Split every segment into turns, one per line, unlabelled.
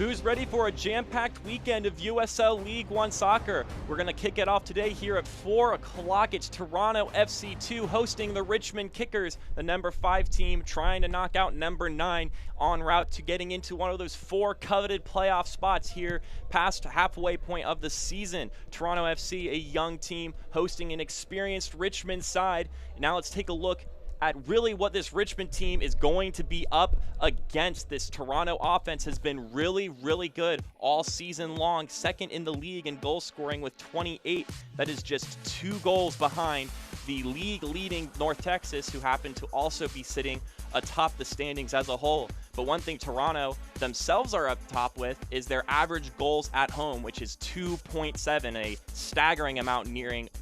Who's ready for a jam-packed weekend of USL League One soccer? We're going to kick it off today here at 4 o'clock. It's Toronto FC2 hosting the Richmond Kickers, the number 5 team trying to knock out number 9 en route to getting into one of those 4 coveted playoff spots here past halfway point of the season. Toronto FC, a young team hosting an experienced Richmond side. Now let's take a look at really what this Richmond team is going to be up against. This Toronto offense has been really, really good all season long. Second in the league in goal scoring with 28. That is just 2 goals behind the league-leading North Texas, who happen to also be sitting atop the standings as a whole. But one thing Toronto themselves are up top with is their average goals at home, which is 2.7, a staggering amount,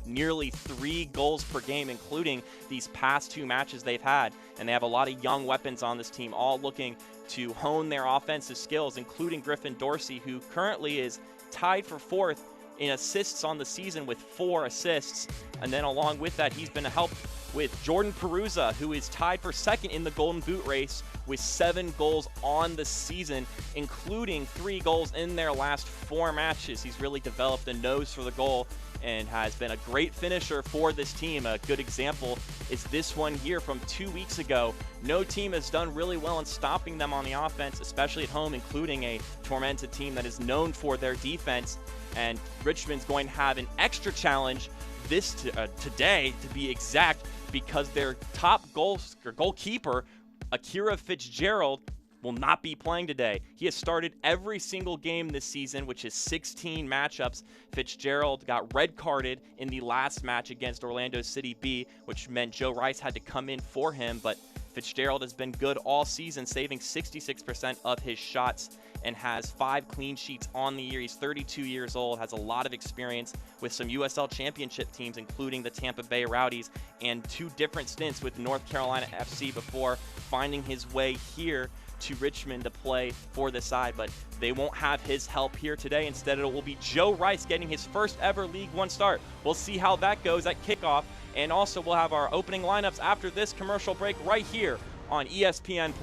nearly 3 goals per game, including these past 2 matches they've had. And they have a lot of young weapons on this team, all looking to hone their offensive skills, including Griffin Dorsey, who currently is tied for 4th in assists on the season with 4 assists. And then along with that, he's been helped with Jordan Peruza, who is tied for 2nd in the Golden Boot race with 7 goals on the season, including 3 goals in their last 4 matches. He's really developed a nose for the goal and has been a great finisher for this team. A good example is this one here from 2 weeks ago. No team has done really well in stopping them on the offense, especially at home, including a tormented team that is known for their defense. And Richmond's going to have an extra challenge today, to be exact, because their top goalkeeper, Akira Fitzgerald, will not be playing today. He has started every single game this season, which is 16 matchups. Fitzgerald got red carded in the last match against Orlando City B, which meant Joe Rice had to come in for him, but Fitzgerald has been good all season, saving 66% of his shots and has 5 clean sheets on the year. He's 32 years old, has a lot of experience with some USL championship teams, including the Tampa Bay Rowdies, and 2 different stints with North Carolina FC before finding his way here to Richmond to play for the side. But they won't have his help here today. Instead, it will be Joe Rice getting his first ever League One start. We'll see how that goes at kickoff. And also, we'll have our opening lineups after this commercial break right here on ESPN+.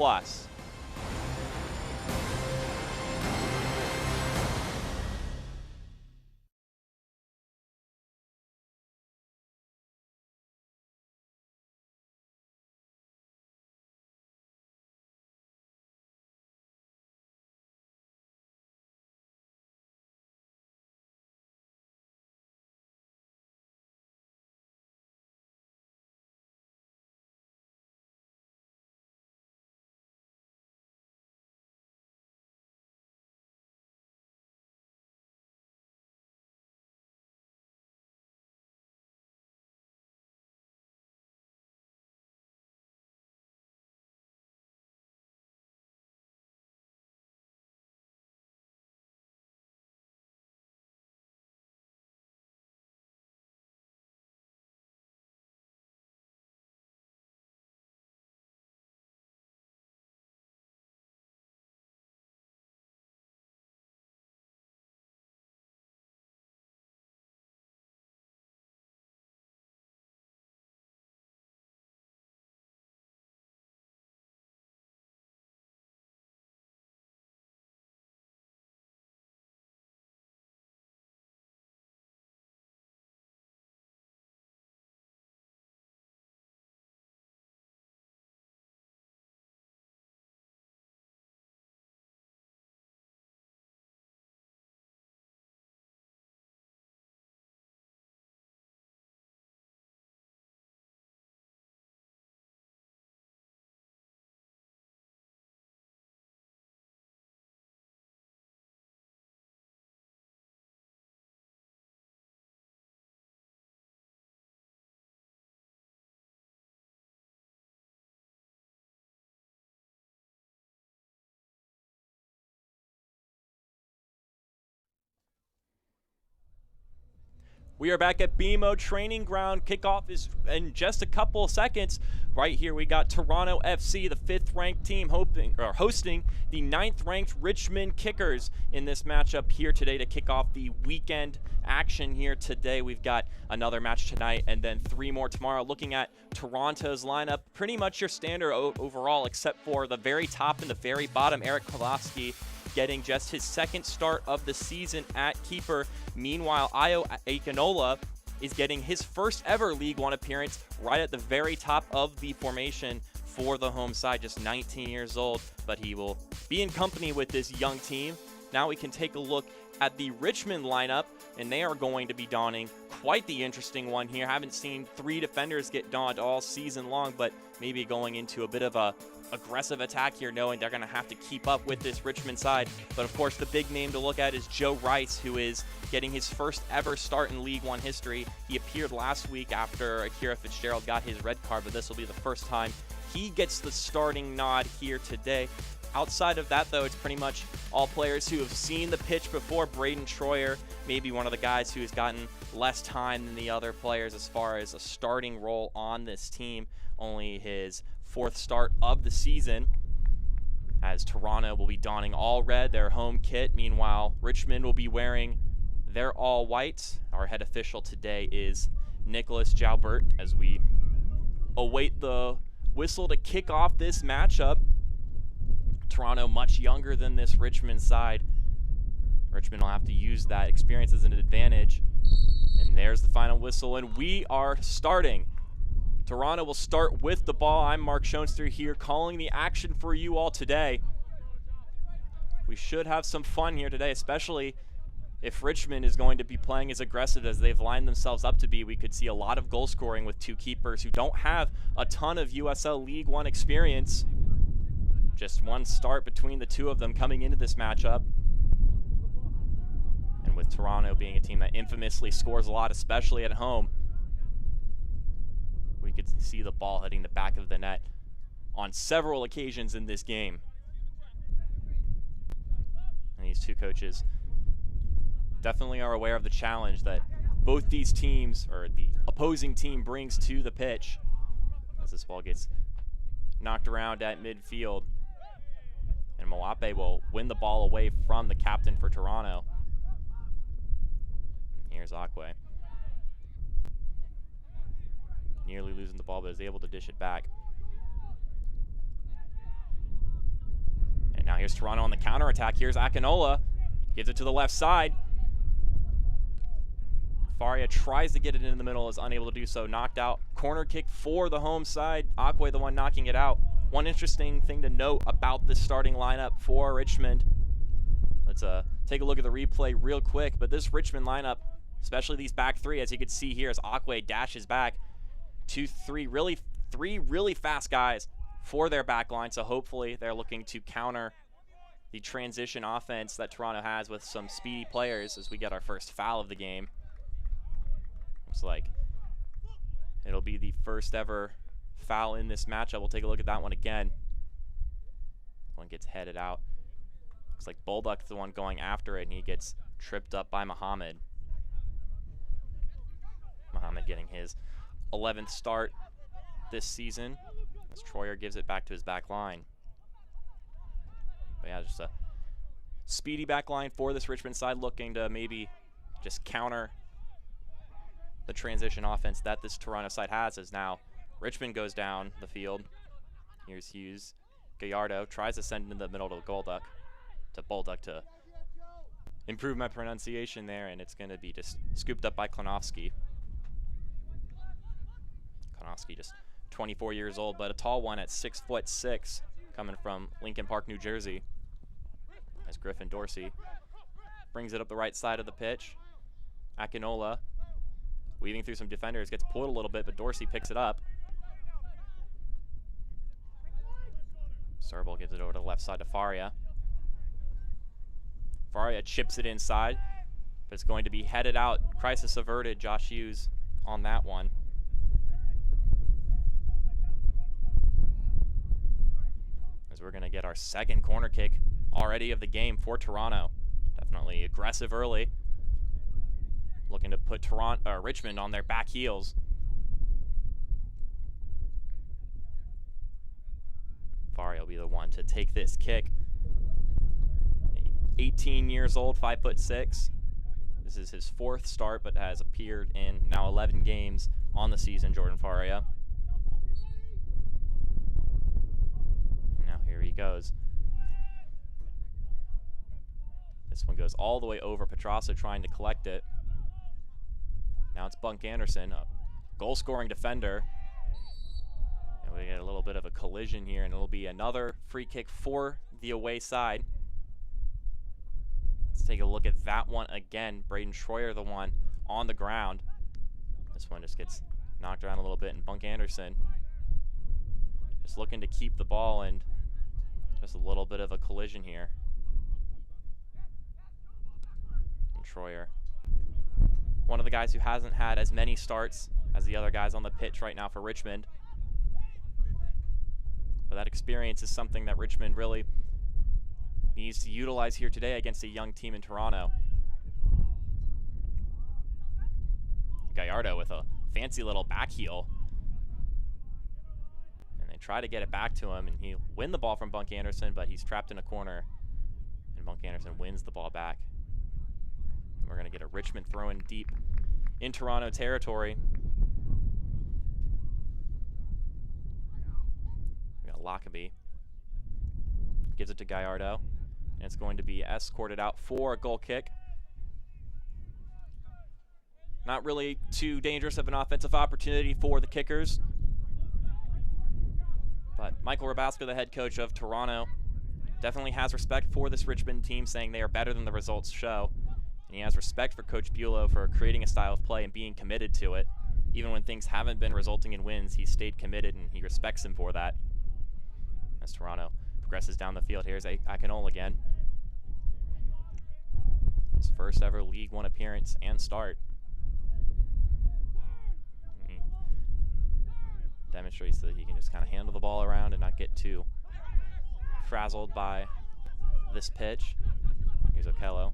We are back at BMO Training Ground. Kickoff is in just a couple of seconds. Right here we got Toronto FC, the 5th-ranked team, hosting the 9th-ranked Richmond Kickers in this matchup here today to kick off the weekend action here today. We've got another match tonight and then 3 more tomorrow. Looking at Toronto's lineup, pretty much your standard overall, except for the very top and the very bottom. Eric Kowalski getting just his second start of the season at keeper. Meanwhile, Ayo Akinola is getting his first ever League One appearance right at the very top of the formation for the home side, just 19 years old, but he will be in company with this young team. Now we can take a look at the Richmond lineup, and they are going to be donning quite the interesting one here. Haven't seen three defenders get donned all season long, but maybe going into a bit of a aggressive attack here, knowing they're going to have to keep up with this Richmond side. But of course, the big name to look at is Joe Rice, who is getting his first ever start in League One history. He appeared last week after Akira Fitzgerald got his red card, but this will be the first time he gets the starting nod here today. Outside of that, though, it's pretty much all players who have seen the pitch before. Braden Troyer, maybe one of the guys who has gotten less time than the other players as far as a starting role on this team. Only his fourth start of the season, as Toronto will be donning all red, their home kit. Meanwhile, Richmond will be wearing their all white. Our head official today is Nicholas Jaubert, as we await the whistle to kick off this matchup. Toronto much younger than this Richmond side. Richmond will have to use that experience as an advantage. And there's the final whistle, and we are starting. Toronto will start with the ball. I'm Mark Schoenster here calling the action for you all today. We should have some fun here today, especially if Richmond is going to be playing as aggressive as they've lined themselves up to be. We could see a lot of goal scoring with two keepers who don't have a ton of USL League One experience. Just one start between the two of them coming into this matchup. And with Toronto being a team that infamously scores a lot, especially at home, we could see the ball hitting the back of the net on several occasions in this game. And these two coaches definitely are aware of the challenge that both these teams, or the opposing team, brings to the pitch. As this ball gets knocked around at midfield. And Moape will win the ball away from the captain for Toronto. And here's Akwe. Nearly losing the ball, but is able to dish it back. And now here's Toronto on the counterattack. Here's Akinola. Gives it to the left side. Faria tries to get it in the middle, is unable to do so. Knocked out. Corner kick for the home side. Akwe the one knocking it out. One interesting thing to note about this starting lineup for Richmond. Let's take a look at the replay real quick. But this Richmond lineup, especially these back three, as you can see here as Akwe dashes back, three really fast guys for their back line. So hopefully they're looking to counter the transition offense that Toronto has with some speedy players as we get our first foul of the game. Looks like it'll be the first ever foul in this matchup. We'll take a look at that one again. One gets headed out. Looks like Bulldog's the one going after it, and he gets tripped up by Muhammad. Muhammad getting his 11th start this season as Troyer gives it back to his back line. But yeah, just a speedy back line for this Richmond side, looking to maybe just counter the transition offense that this Toronto side has, as now Richmond goes down the field. Here's Hughes. Gallardo tries to send it in the middle to Bulldog to improve my pronunciation there, and it's going to be just scooped up by Klonowski. Klonowski just 24 years old, but a tall one at 6'6", coming from Lincoln Park, New Jersey. As Griffin Dorsey brings it up the right side of the pitch. Akinola weaving through some defenders, gets pulled a little bit, but Dorsey picks it up. Serval gives it over to the left side to Faria. Faria chips it inside, but it's going to be headed out. Crisis averted. Josh Hughes on that one. As we're going to get our second corner kick already of the game for Toronto. Definitely aggressive early. Looking to put Richmond on their back heels. Faria will be the one to take this kick. 18 years old, 5'6". This is his fourth start, but has appeared in now 11 games on the season, Jordan Faria. And now here he goes. This one goes all the way over. Petrasso trying to collect it. Now it's Bunk Anderson, a goal-scoring defender. And we get a little bit of a collision here, and it'll be another free kick for the away side. Let's take a look at that one again. Braden Schroyer, the one on the ground. This one just gets knocked around a little bit, and Bunk Anderson just looking to keep the ball, and just a little bit of a collision here. And Schroyer, one of the guys who hasn't had as many starts as the other guys on the pitch right now for Richmond. But that experience is something that Richmond really needs to utilize here today against a young team in Toronto. Gallardo with a fancy little back heel. And they try to get it back to him, and he'll win the ball from Bunk Anderson, but he's trapped in a corner. And Bunk Anderson wins the ball back. And we're going to get a Richmond throw in deep in Toronto territory. We got Lockerbie. Gives it to Gallardo. And it's going to be escorted out for a goal kick. Not really too dangerous of an offensive opportunity for the Kickers. But Michael Rabaska, the head coach of Toronto, definitely has respect for this Richmond team, saying they are better than the results show. And he has respect for Coach Bulow for creating a style of play and being committed to it. Even when things haven't been resulting in wins, he's stayed committed, and he respects him for that. As Toronto progresses down the field, here's Akinola again. His first ever League One appearance and start. He demonstrates that he can just kind of handle the ball around and not get too frazzled by this pitch. Here's Okello.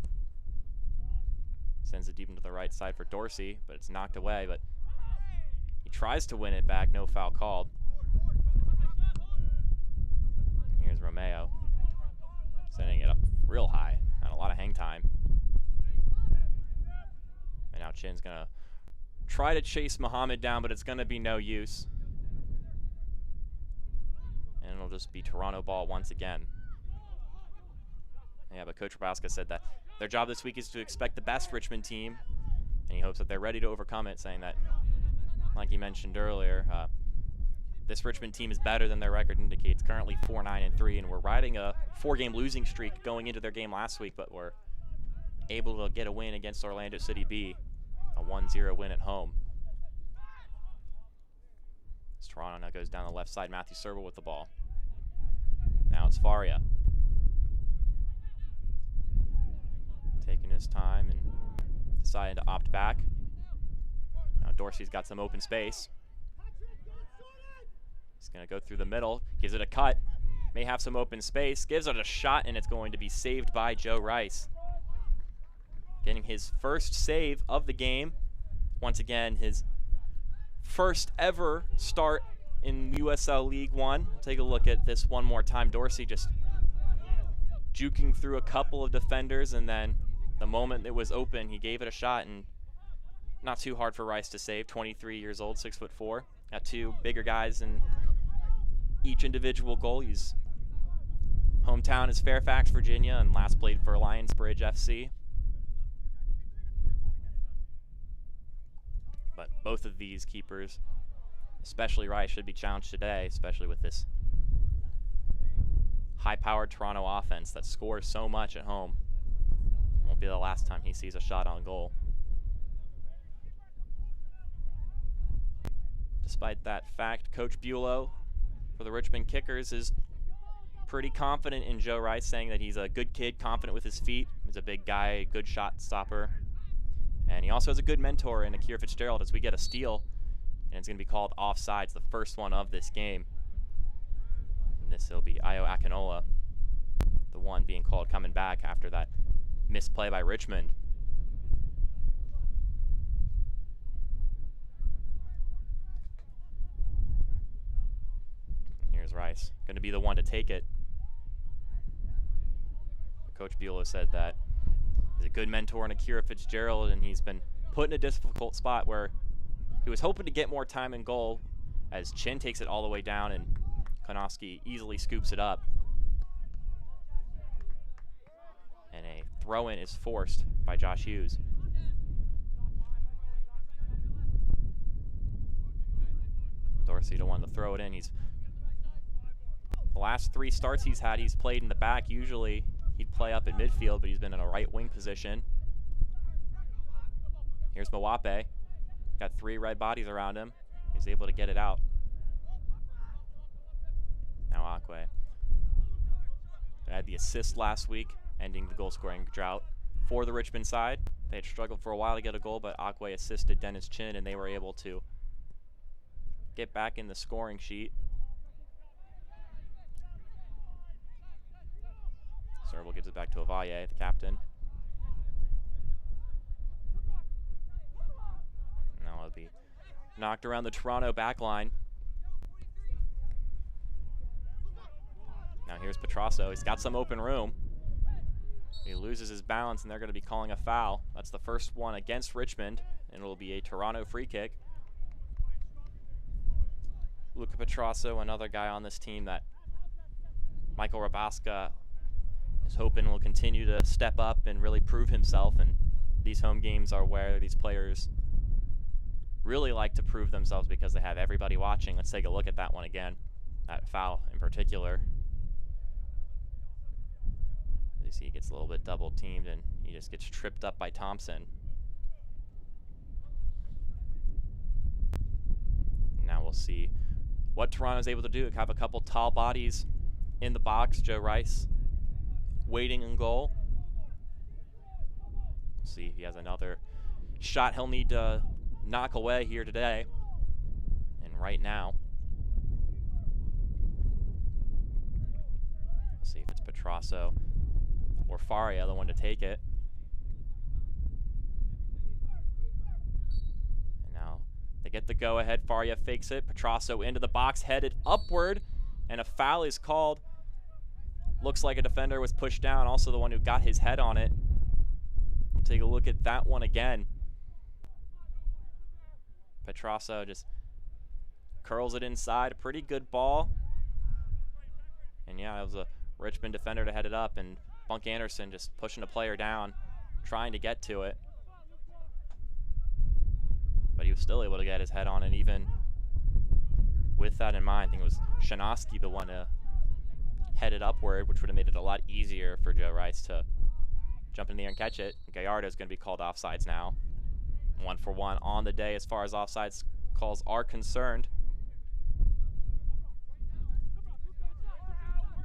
Sends it deep into the right side for Dorsey, but it's knocked away. But he tries to win it back, no foul called. Here's Romeo, sending it up real high, had a lot of hang time. And now Chin's gonna try to chase Muhammad down, but it's gonna be no use. And it'll just be Toronto ball once again. Yeah, but Coach Rabaska said that their job this week is to expect the best Richmond team, and he hopes that they're ready to overcome it, saying that, like he mentioned earlier, this Richmond team is better than their record indicates, currently 4-9-3, and we're riding a 4-game losing streak going into their game last week, but we're able to get a win against Orlando City B, a 1-0 win at home. As Toronto now goes down the left side, Matthew Serval with the ball. Now it's Faria. Taking his time and deciding to opt back. Now Dorsey's got some open space. He's going to go through the middle, gives it a cut, may have some open space, gives it a shot, and it's going to be saved by Joe Rice. Getting his first save of the game. Once again, his first ever start in USL League One. Take a look at this one more time. Dorsey just juking through a couple of defenders, and then the moment it was open, he gave it a shot, and not too hard for Rice to save. 23 years old, 6'4". Got two bigger guys in each individual goal. His hometown is Fairfax, Virginia, and last played for Lionsbridge FC. But both of these keepers, especially Rice, should be challenged today, especially with this high-powered Toronto offense that scores so much at home. Won't be the last time he sees a shot on goal. Despite that fact, Coach Bulow for the Richmond Kickers is pretty confident in Joe Rice, saying that he's a good kid, confident with his feet. He's a big guy, a good shot stopper. And he also has a good mentor in Akira Fitzgerald, as we get a steal, and it's going to be called offsides, the first one of this game. And this will be Ayo Akinola, the one being called coming back after that misplay by Richmond. Here's Rice, going to be the one to take it. Coach Bulow said that he's a good mentor in Akira Fitzgerald, and he's been put in a difficult spot where he was hoping to get more time in goal, as Chin takes it all the way down and Konofsky easily scoops it up. And a throw-in is forced by Josh Hughes. Dorsey don't want to throw it in. The last 3 starts he's had, he's played in the back. Usually he'd play up at midfield, but he's been in a right wing position. Here's Mwape. Got 3 red bodies around him. He's able to get it out. Now Akwe. They had the assist last week, ending the goal-scoring drought for the Richmond side. They had struggled for a while to get a goal, but Akwe assisted Dennis Chin, and they were able to get back in the scoring sheet. Serval gives it back to Avaye, the captain. Now it'll be knocked around the Toronto back line. Now here's Petrasso. He's got some open room. He loses his balance, and they're going to be calling a foul. That's the first one against Richmond, and it'll be a Toronto free kick. Luka Petro, another guy on this team that Michael Rabaska is hoping will continue to step up and really prove himself. And these home games are where these players really like to prove themselves because they have everybody watching. Let's take a look at that one again, that foul in particular. You see he gets a little bit double teamed and he just gets tripped up by Thompson. Now we'll see what Toronto's able to do. Have a couple tall bodies in the box. Joe Rice waiting in goal. We'll see if he has another shot he'll need to knock away here today and right now. We'll see if it's Petrasso or Faria, the one to take it. And now they get the go-ahead. Faria fakes it. Petrasso into the box, headed upward, and a foul is called. Looks like a defender was pushed down, also the one who got his head on it. We'll take a look at that one again. Petrasso just curls it inside. A pretty good ball. And yeah, it was a Richmond defender to head it up, and Bunk Anderson just pushing a player down, trying to get to it. But he was still able to get his head on it, even with that in mind. I think it was Shanosky the one to head it upward, which would have made it a lot easier for Joe Rice to jump in the air and catch it. Gallardo is going to be called offsides now. 1-for-1 on the day as far as offsides calls are concerned.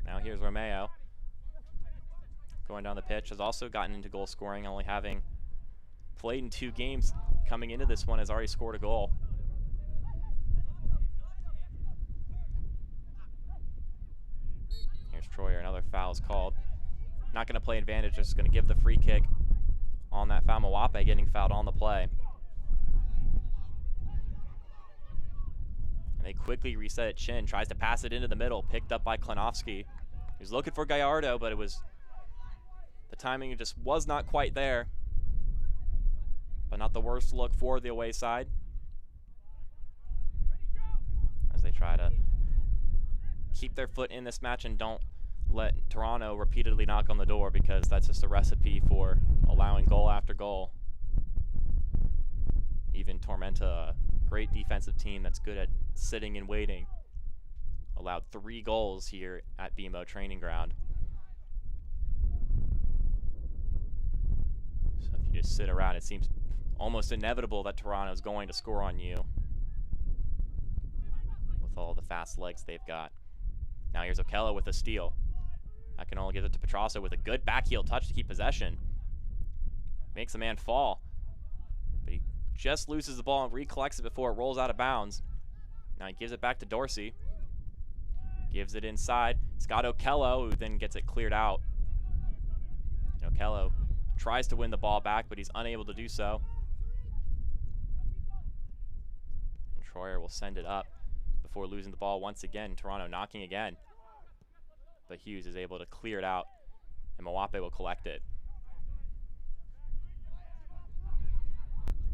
Now here's Romeo. Going down the pitch, has also gotten into goal scoring, only having played in 2 games. Coming into this one, has already scored a goal. Here's Troyer, another foul is called. Not going to play advantage, just going to give the free kick on that foul. Mwape getting fouled on the play. And they quickly reset it. Chin tries to pass it into the middle, picked up by Klenowski. He was looking for Gallardo, but the timing just was not quite there. But not the worst look for the away side, as they try to keep their foot in this match and don't let Toronto repeatedly knock on the door, because that's just a recipe for allowing goal after goal. Even Tormenta, a great defensive team that's good at sitting and waiting, allowed 3 goals here at BMO Training Ground. So if you just sit around, it seems almost inevitable that Toronto is going to score on you with all the fast legs they've got. Now here's Okello with a steal. Akinol gives it to Petrasso with a good backheel touch to keep possession. Makes a man fall, but he just loses the ball and recollects it before it rolls out of bounds. Now he gives it back to Dorsey. Gives it inside. He's got Okello, who then gets it cleared out. Okello tries to win the ball back, but he's unable to do so. And Troyer will send it up before losing the ball once again. Toronto knocking again. But Hughes is able to clear it out, and Mwape will collect it.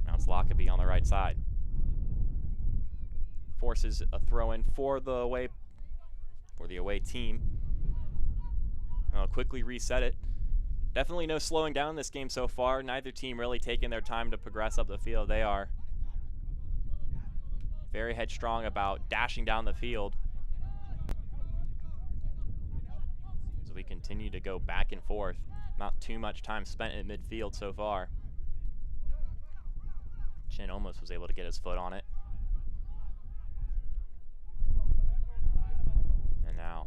Now it's Lockerbie on the right side. Forces a throw-in for the away team. I'll quickly reset it. Definitely no slowing down this game so far. Neither team really taking their time to progress up the field. They are very headstrong about dashing down the field. As we continue to go back and forth. Not too much time spent in midfield so far. Chin almost was able to get his foot on it. And now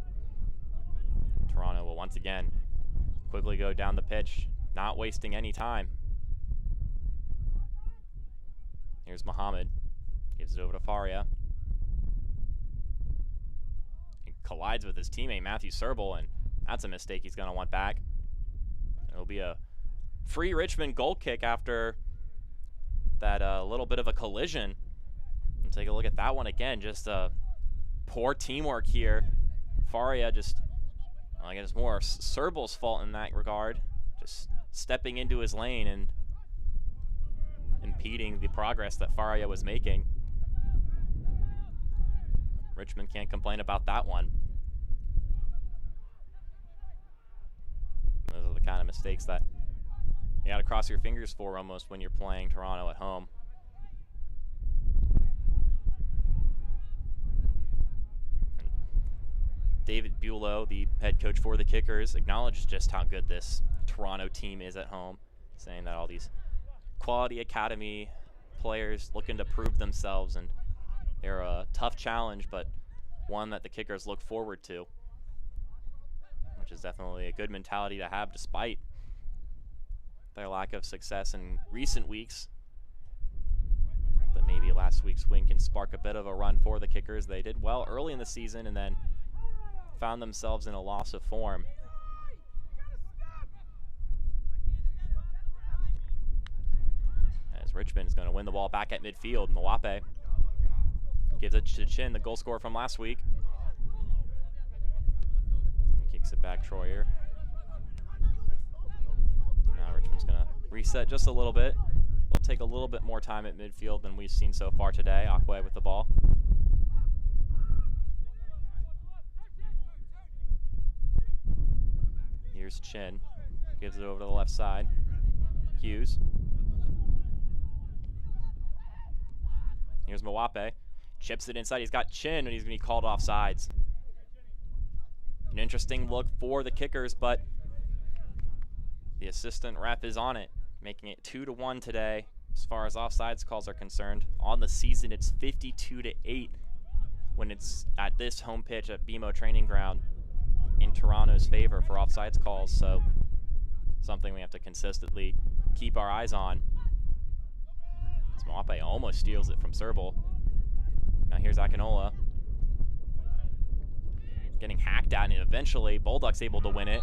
Toronto will once again quickly go down the pitch, not wasting any time. Here's Muhammad. Gives it over to Faria. He collides with his teammate Matthew Serval, and that's a mistake he's going to want back. It'll be a free Richmond goal kick after that little bit of a collision. And take a look at that one again. Just poor teamwork here. Faria just, I guess, more Serbal's fault in that regard. Just stepping into his lane and impeding the progress that Faria was making. Richmond can't complain about that one. Those are the kind of mistakes that you got to cross your fingers for almost when you're playing Toronto at home. And David Bulow, the head coach for the Kickers, acknowledged just how good this Toronto team is at home, saying that all these quality academy players looking to prove themselves, and they're a tough challenge, but one that the Kickers look forward to, which is definitely a good mentality to have despite their lack of success in recent weeks. But maybe last week's win can spark a bit of a run for the Kickers. They did well early in the season and then found themselves in a loss of form. As Richmond is going to win the ball back at midfield. Mwape gives it to Chin, the goal scorer from last week. He kicks it back, Troyer. Now Richmond's going to reset just a little bit. They'll take a little bit more time at midfield than we've seen so far today. Akwe with the ball. Here's Chin. Gives it over to the left side. Hughes. Here's Mwape. Chips it inside. He's got Chin, and he's going to be called off sides. An interesting look for the Kickers, but the assistant ref is on it, making it 2-1 today as far as offsides calls are concerned. On the season, it's 52-8 when it's at this home pitch at BMO Training Ground in Toronto's favor for offsides calls. So something we have to consistently keep our eyes on. Mwape almost steals it from Serval. Now here's Akinola. Getting hacked at, and eventually Bulldog's able to win it.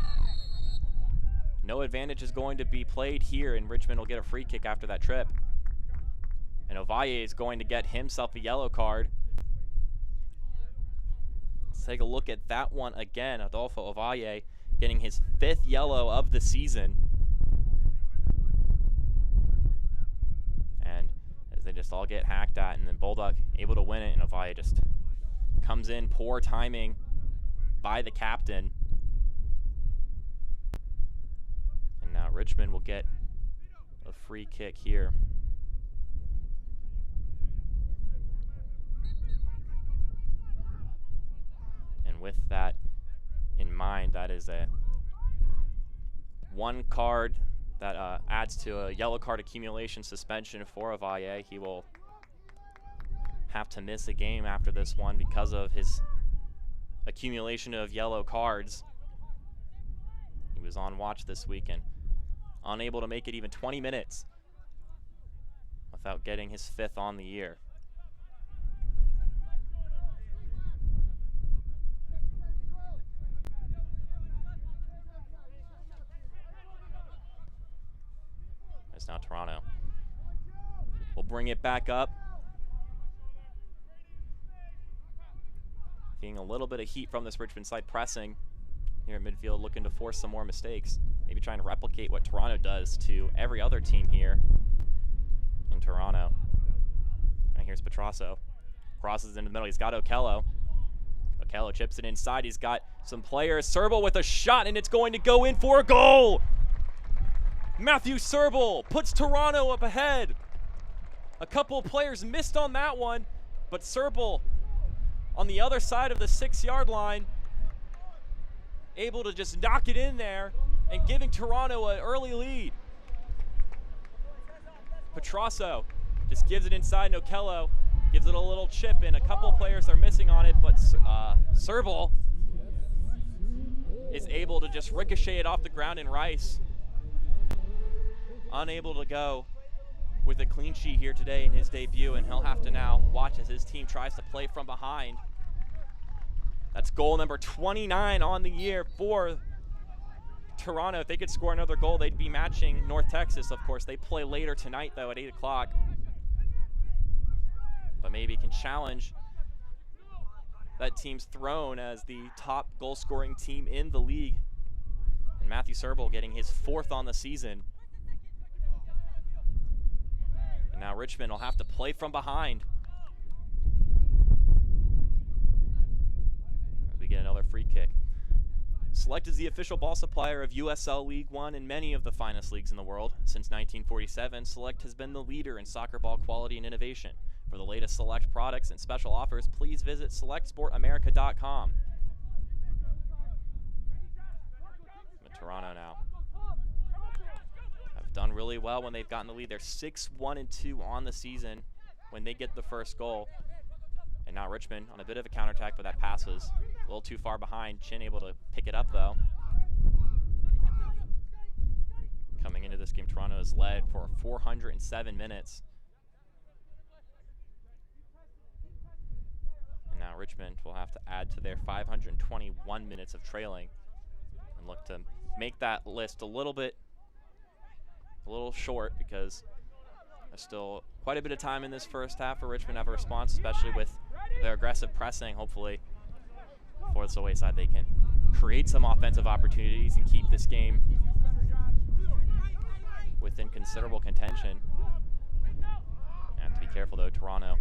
No advantage is going to be played here, and Richmond will get a free kick after that trip. And Ovalle is going to get himself a yellow card. Let's take a look at that one again. Adolfo Ovalle getting his 5th yellow of the season. And as they just all get hacked at, and then Bulldog able to win it, and Ovalle just comes in, poor timing by the captain. And now Richmond will get a free kick here. And with that in mind, that is a 1 card that adds to a yellow card accumulation suspension for Ovalle. He will have to miss a game after this one because of his accumulation of yellow cards. He was on watch this weekend, unable to make it even 20 minutes without getting his 5th on the year. It's now Toronto. We'll bring it back up. Seeing a little bit of heat from this Richmond side pressing here at midfield, looking to force some more mistakes. Maybe trying to replicate what Toronto does to every other team here in Toronto. And here's Petrasso. Crosses into the middle. He's got Okello. Okello chips it inside. He's got some players. Serval with a shot, and it's going to go in for a goal. Matthew Serval puts Toronto up ahead. A couple of players missed on that one, but Serval on the other side of the 6-yard line, able to just knock it in there and giving Toronto an early lead. Petrasso just gives it inside. Nokello gives it a little chip, and a couple of players are missing on it, but Serval is able to just ricochet it off the ground, and Rice unable to go with a clean sheet here today in his debut, and he'll have to now watch as his team tries to play from behind. That's goal number 29 on the year for Toronto. If they could score another goal, they'd be matching North Texas. Of course, they play later tonight, though, at 8 o'clock. But maybe can challenge that team's throne as the top goal-scoring team in the league. And Matthew Serval getting his 4th on the season. And now Richmond will have to play from behind as we get another free kick. Select is the official ball supplier of USL League One and many of the finest leagues in the world. Since 1947, Select has been the leader in soccer ball quality and innovation. For the latest Select products and special offers, please visit selectsportamerica.com. Toronto now have done really well when they've gotten the lead. They're 6-1-2 on the season when they get the first goal. And now Richmond on a bit of a counterattack, but that pass was a little too far behind. Chin able to pick it up, though. Coming into this game, Toronto has led for 407 minutes. And now Richmond will have to add to their 521 minutes of trailing and look to make that list a little short, because there's still quite a bit of time in this first half for Richmond to have a response, especially with their aggressive pressing. Hopefully for the away side they can create some offensive opportunities and keep this game within considerable contention. You have to be careful, though. Toronto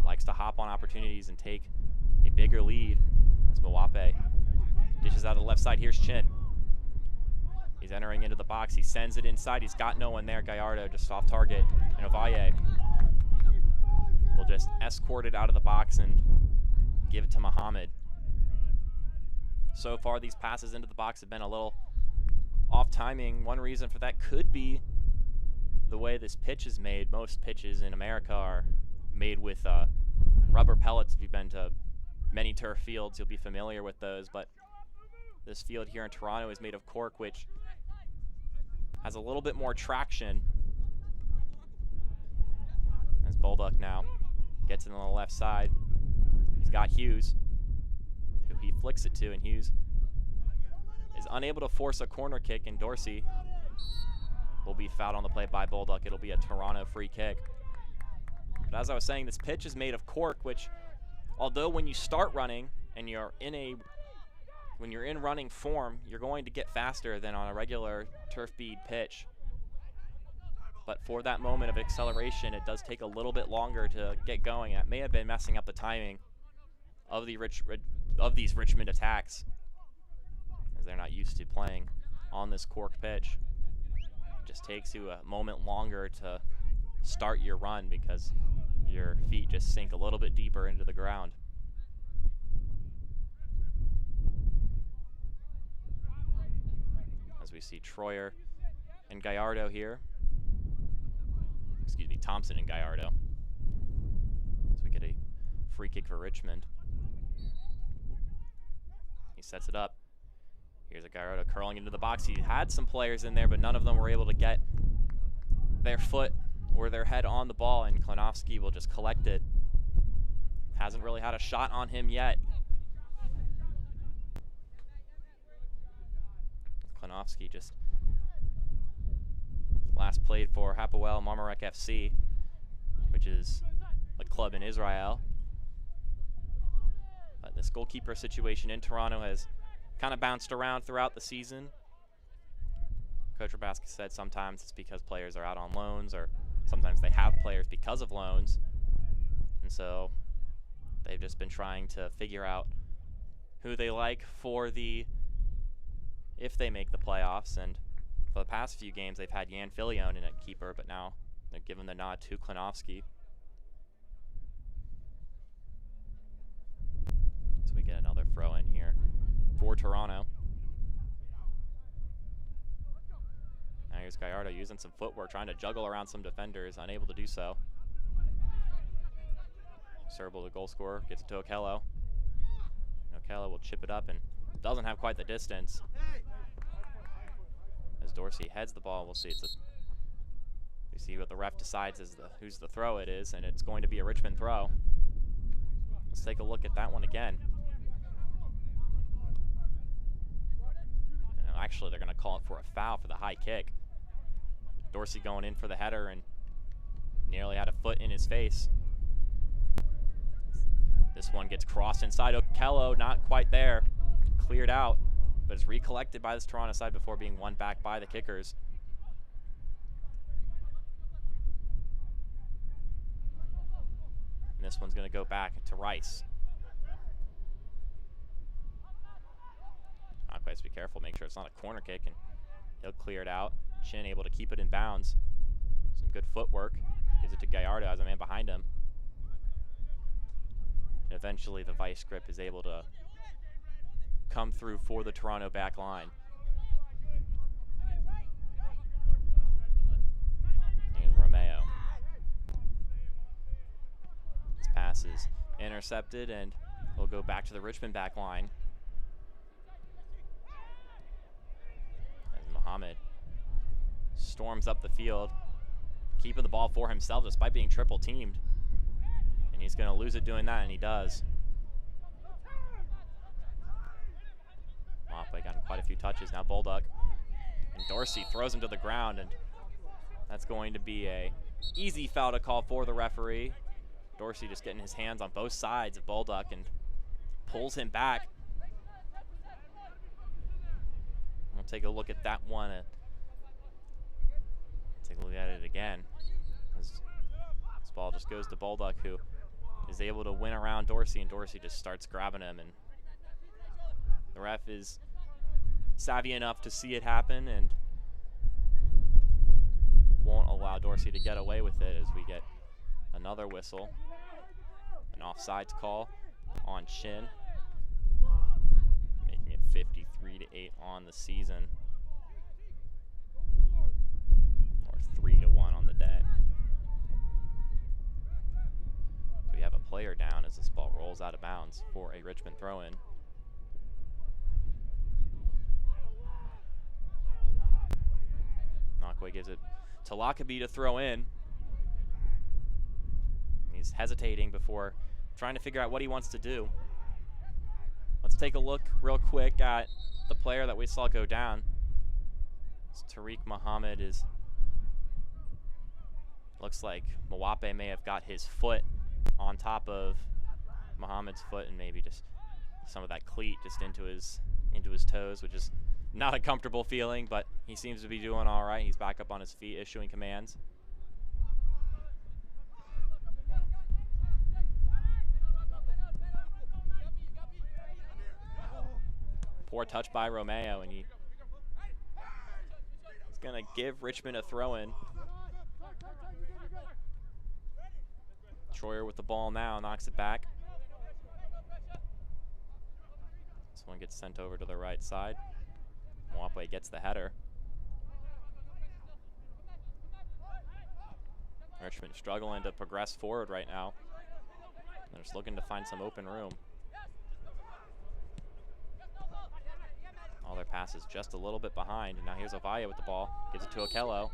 likes to hop on opportunities and take a bigger lead as Mwape dishes out of the left side. Here's Chin. He's entering into the box. He sends it inside. He's got no one there. Gallardo just off target. And Ovalle will just escort it out of the box and give it to Muhammad. So far, these passes into the box have been a little off timing. One reason for that could be the way this pitch is made. Most pitches in America are made with rubber pellets. If you've been to many turf fields, you'll be familiar with those. But this field here in Toronto is made of cork, which has a little bit more traction. As Bolduc now gets it on the left side. He's got Hughes, who he flicks it to, and Hughes is unable to force a corner kick, and Dorsey will be fouled on the play by Bolduc. It'll be a Toronto free kick. But as I was saying, this pitch is made of cork, which, although when you start running and when you're in running form, you're going to get faster than on a regular turf bead pitch. But for that moment of acceleration, it does take a little bit longer to get going. It may have been messing up the timing of these Richmond attacks, as they're not used to playing on this cork pitch. It just takes you a moment longer to start your run because your feet just sink a little bit deeper into the ground. As we see Troyer and Gallardo here. Excuse me, Thompson and Gallardo. As we get a free kick for Richmond. He sets it up. Here's a Gallardo curling into the box. He had some players in there, but none of them were able to get their foot or their head on the ball, and Klinowski will just collect it. Hasn't really had a shot on him yet. Klinowski just last played for Hapoel Marmarek FC, which is a club in Israel. But this goalkeeper situation in Toronto has kind of bounced around throughout the season. Coach Rabaska said sometimes it's because players are out on loans, or sometimes they have players because of loans. And so they've just been trying to figure out who they like for if they make the playoffs. And For the past few games, they've had Jan Filion in at keeper, but now they're giving the nod to Klinowski. So we get another throw in here for Toronto. Now here's Gallardo using some footwork, trying to juggle around some defenders, unable to do so. Serval, the goal scorer, gets it to Okello. Okello will chip it up and doesn't have quite the distance. As Dorsey heads the ball, we'll see. We see what the ref decides is whose the throw it is, and it's going to be a Richmond throw. Let's take a look at that one again. Actually, they're going to call it for a foul for the high kick. Dorsey going in for the header and nearly had a foot in his face. This one gets crossed inside. Okello, not quite there. Cleared out, but it's recollected by this Toronto side before being won back by the kickers. And this one's going to go back to Rice. Just be careful, make sure it's not a corner kick, and he'll clear it out. Chin able to keep it in bounds. Some good footwork. Gives it to Gallardo as a man behind him. And eventually the vice grip is able to come through for the Toronto back line. Here's Romeo. This pass is intercepted, and we'll go back to the Richmond back line. Mohamed storms up the field, keeping the ball for himself despite being triple teamed. And he's going to lose it doing that, and he does. Moffway got quite a few touches. Now Bulldog. And Dorsey throws him to the ground, and that's going to be a easy foul to call for the referee. Dorsey just getting his hands on both sides of Bulldog and pulls him back. We'll take a look at that one. Take a look at it again. This ball just goes to Bulldog, who is able to win around Dorsey, and Dorsey just starts grabbing him. And the ref is savvy enough to see it happen and won't allow Dorsey to get away with it as we get another whistle. An offsides call on Chin. 53-8 on the season, or 3-1 on the day. So we have a player down as this ball rolls out of bounds for a Richmond throw-in. Knockway gives it to Lockaby to throw in. He's hesitating before trying to figure out what he wants to do. Let's take a look real quick at the player that we saw go down. Tariq Mohammed is, looks like Mwape may have got his foot on top of Mohammed's foot, and maybe just some of that cleat just into his toes, which is not a comfortable feeling, but he seems to be doing all right. He's back up on his feet, issuing commands. Poor touch by Romeo, and he's going to give Richmond a throw-in. Troyer with the ball now, knocks it back. This one gets sent over to the right side. Mwapwe gets the header. Richmond struggling to progress forward right now. They're just looking to find some open room. All their passes just a little bit behind, and now here's Avaya with the ball. Gives it to Okello.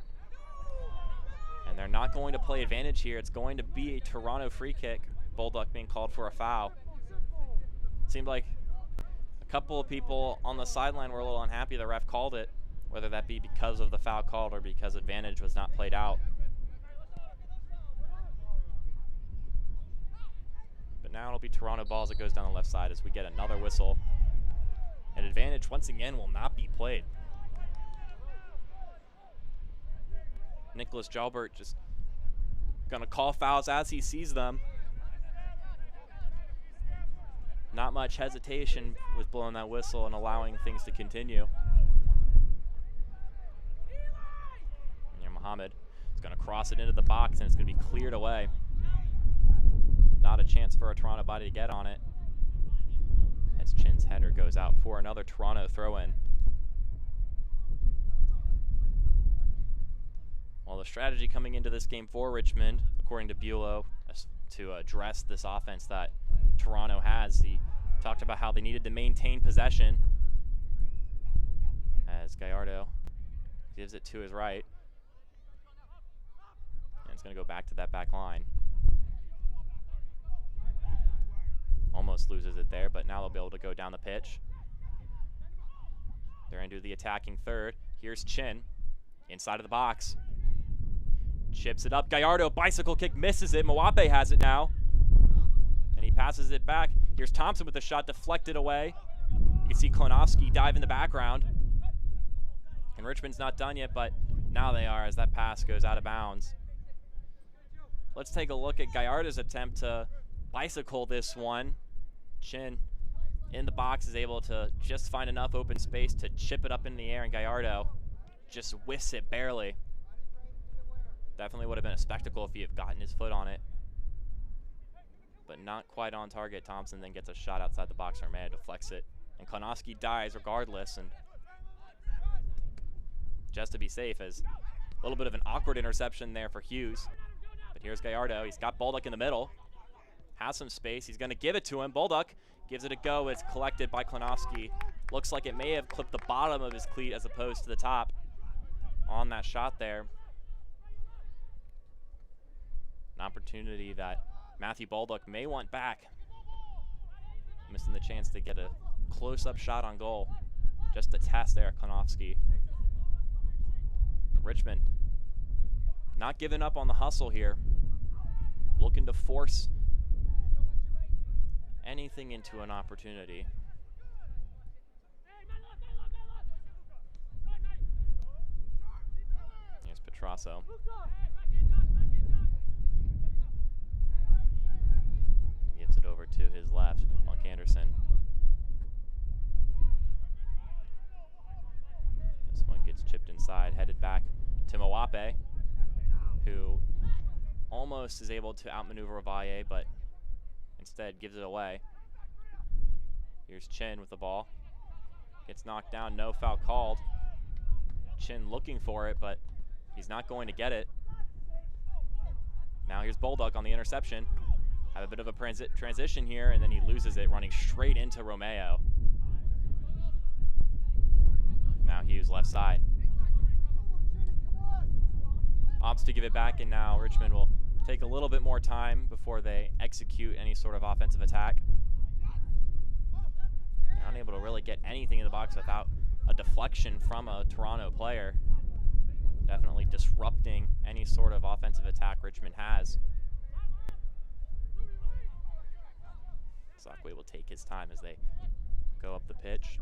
And they're not going to play advantage here. It's going to be a Toronto free kick. Bulldog being called for a foul. Seemed like a couple of people on the sideline were a little unhappy the ref called it, whether that be because of the foul called or because advantage was not played out. But now it'll be Toronto ball as it goes down the left side as we get another whistle. And advantage once again will not be played. Nicholas Jalbert just gonna call fouls as he sees them. Not much hesitation with blowing that whistle and allowing things to continue. Muhammad is going to cross it into the box, and it's going to be cleared away. Not a chance for a Toronto body to get on it, as Chin's header goes out for another Toronto throw-in. Well, the strategy coming into this game for Richmond, according to Bulow, to address this offense that Toronto has, he talked about how they needed to maintain possession, as Gallardo gives it to his right. And it's going to go back to that back line. Almost loses it there, but now they'll be able to go down the pitch. They're into the attacking third. Here's Chin, inside of the box. Chips it up. Gallardo, bicycle kick, misses it. Mwape has it now. And he passes it back. Here's Thompson with the shot, deflected away. You can see Klonovsky dive in the background. And Richmond's not done yet, but now they are, as that pass goes out of bounds. Let's take a look at Gallardo's attempt to bicycle this one. Chin in the box is able to just find enough open space to chip it up in the air, and Gallardo just whiffs it barely. Definitely would have been a spectacle if he had gotten his foot on it, but not quite on target. Thompson then gets a shot outside the box. Armada deflects it, and Klonovsky dies regardless, and just to be safe, as a little bit of an awkward interception there for Hughes. But here's Gallardo. He's got Bolduc in the middle. Has some space. He's going to give it to him. Bolduc gives it a go. It's collected by Klonovsky. Looks like it may have clipped the bottom of his cleat as opposed to the top on that shot there. An opportunity that Matthew Bolduc may want back. Missing the chance to get a close-up shot on goal. Just a test there at Klonovsky. Richmond not giving up on the hustle here. Looking to force anything into an opportunity. Here's Petrasso. Gives it over to his left, Monk Anderson. This one gets chipped inside, headed back to Mwape, who almost is able to outmaneuver Avaye, but instead gives it away. Here's Chin with the ball. Gets knocked down, no foul called. Chin looking for it, but he's not going to get it. Now here's Bolduc on the interception. Have a bit of a transition here, and then he loses it, running straight into Romeo. Now Hughes left side. Opts to give it back, and now Richmond will take a little bit more time before they execute any sort of offensive attack. They're unable to really get anything in the box without a deflection from a Toronto player. Definitely disrupting any sort of offensive attack Richmond has. Sakwe will take his time as they go up the pitch.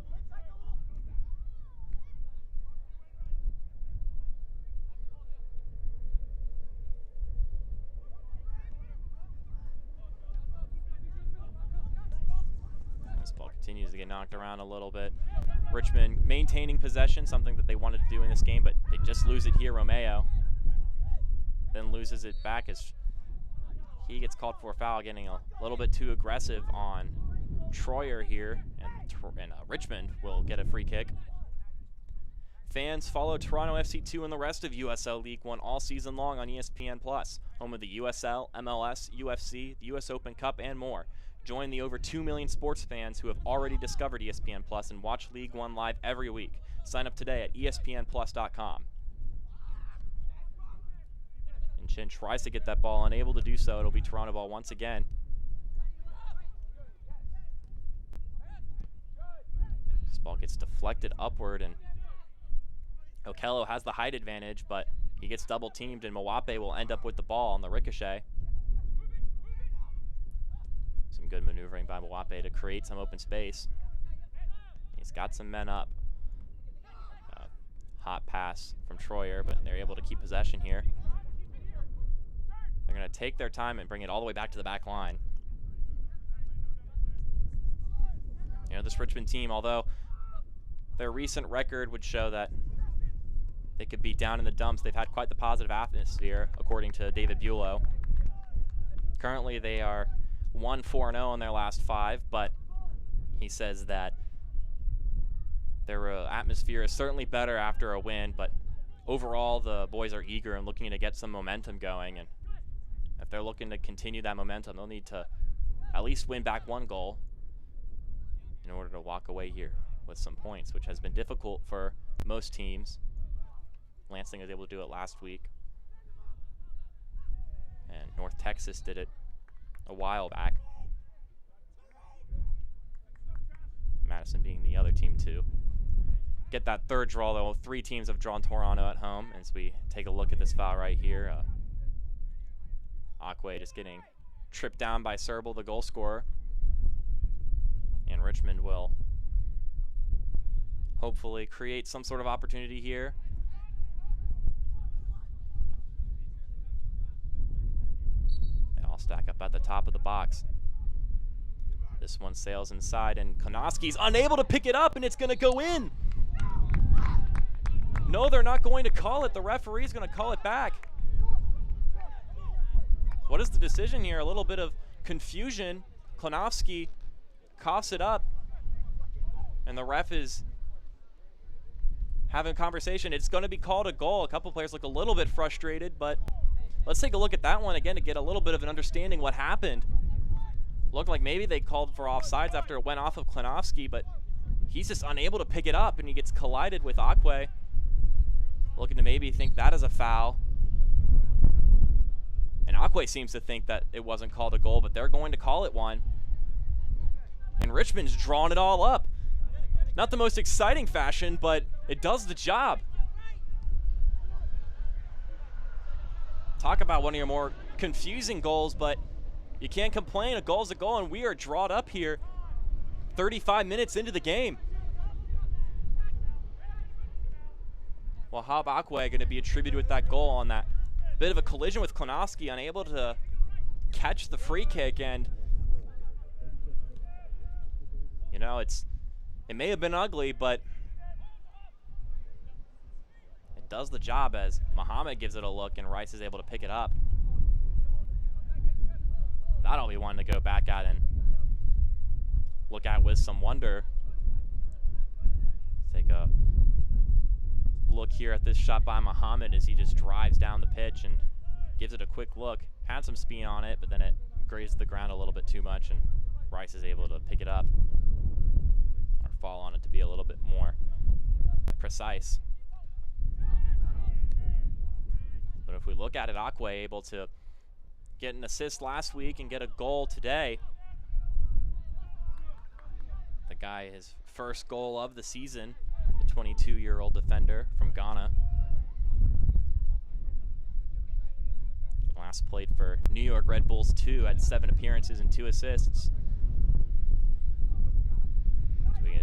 This ball continues to get knocked around a little bit. Richmond maintaining possession, something that they wanted to do in this game, but they just lose it here. Romeo then loses it back as he gets called for a foul, getting a little bit too aggressive on Troyer here, and Richmond will get a free kick. Fans, follow Toronto FC2 and the rest of USL League One all season long on ESPN+, home of the USL, MLS, UFC, the US Open Cup, and more. Join the over 2 million sports fans who have already discovered ESPN Plus and watch League One live every week. Sign up today at espnplus.com. And Chin tries to get that ball, unable to do so. It'll be Toronto ball once again. This ball gets deflected upward, and Okello has the height advantage, but he gets double teamed, and Mwape will end up with the ball on the ricochet. Some good maneuvering by Mwape to create some open space. He's got some men up. Hot pass from Troyer, but they're able to keep possession here. They're going to take their time and bring it all the way back to the back line. You know, this Richmond team, although their recent record would show that they could be down in the dumps. They've had quite the positive atmosphere, according to David Bulow. Currently, they are 1-4-0 in their last 5, but he says that their atmosphere is certainly better after a win, but overall, the boys are eager and looking to get some momentum going, and if they're looking to continue that momentum, they'll need to at least win back 1 goal in order to walk away here with some points, which has been difficult for most teams. Lansing was able to do it last week, and North Texas did it a while back. Madison being the other team to get that 3rd draw, though. 3 teams have drawn Toronto at home. As we take a look at this foul right here, Aquay just getting tripped down by Serval, the goal scorer, and Richmond will hopefully create some sort of opportunity here. They all stack up at the top of the box. This one sails inside, and Konoski's unable to pick it up, and it's going to go in. No, they're not going to call it. The referee's going to call it back. What is the decision here? A little bit of confusion. Konoski coughs it up, and the ref is having a conversation. It's going to be called a goal. A couple players look a little bit frustrated, but let's take a look at that one again to get a little bit of an understanding what happened. Looked like maybe they called for offsides after it went off of Konoski, but he's just unable to pick it up, and he gets collided with Aquay. Looking to maybe think that is a foul. And Aquay seems to think that it wasn't called a goal, but they're going to call it one. And Richmond's drawn it all up. Not the most exciting fashion, but it does the job. Talk about one of your more confusing goals, but you can't complain. A goal's a goal, and we are drawn up here 35 minutes into the game. Well, Hab Aquay going to be attributed with that goal on that bit of a collision with Konoski, unable to catch the free kick, and you know, it may have been ugly, but it does the job as Muhammad gives it a look and Rice is able to pick it up. That'll be one to go back at and look at with some wonder. Take a look here at this shot by Muhammad as he just drives down the pitch and gives it a quick look. Had some speed on it, but then it grazed the ground a little bit too much, and Rice is able to pick it up or fall on it to be a little bit more precise. But if we look at it, Aquay able to get an assist last week and get a goal today. The guy, his first goal of the season, the 22-year-old defender from Ghana. Last played for New York Red Bulls 2, had 7 appearances and 2 assists. So we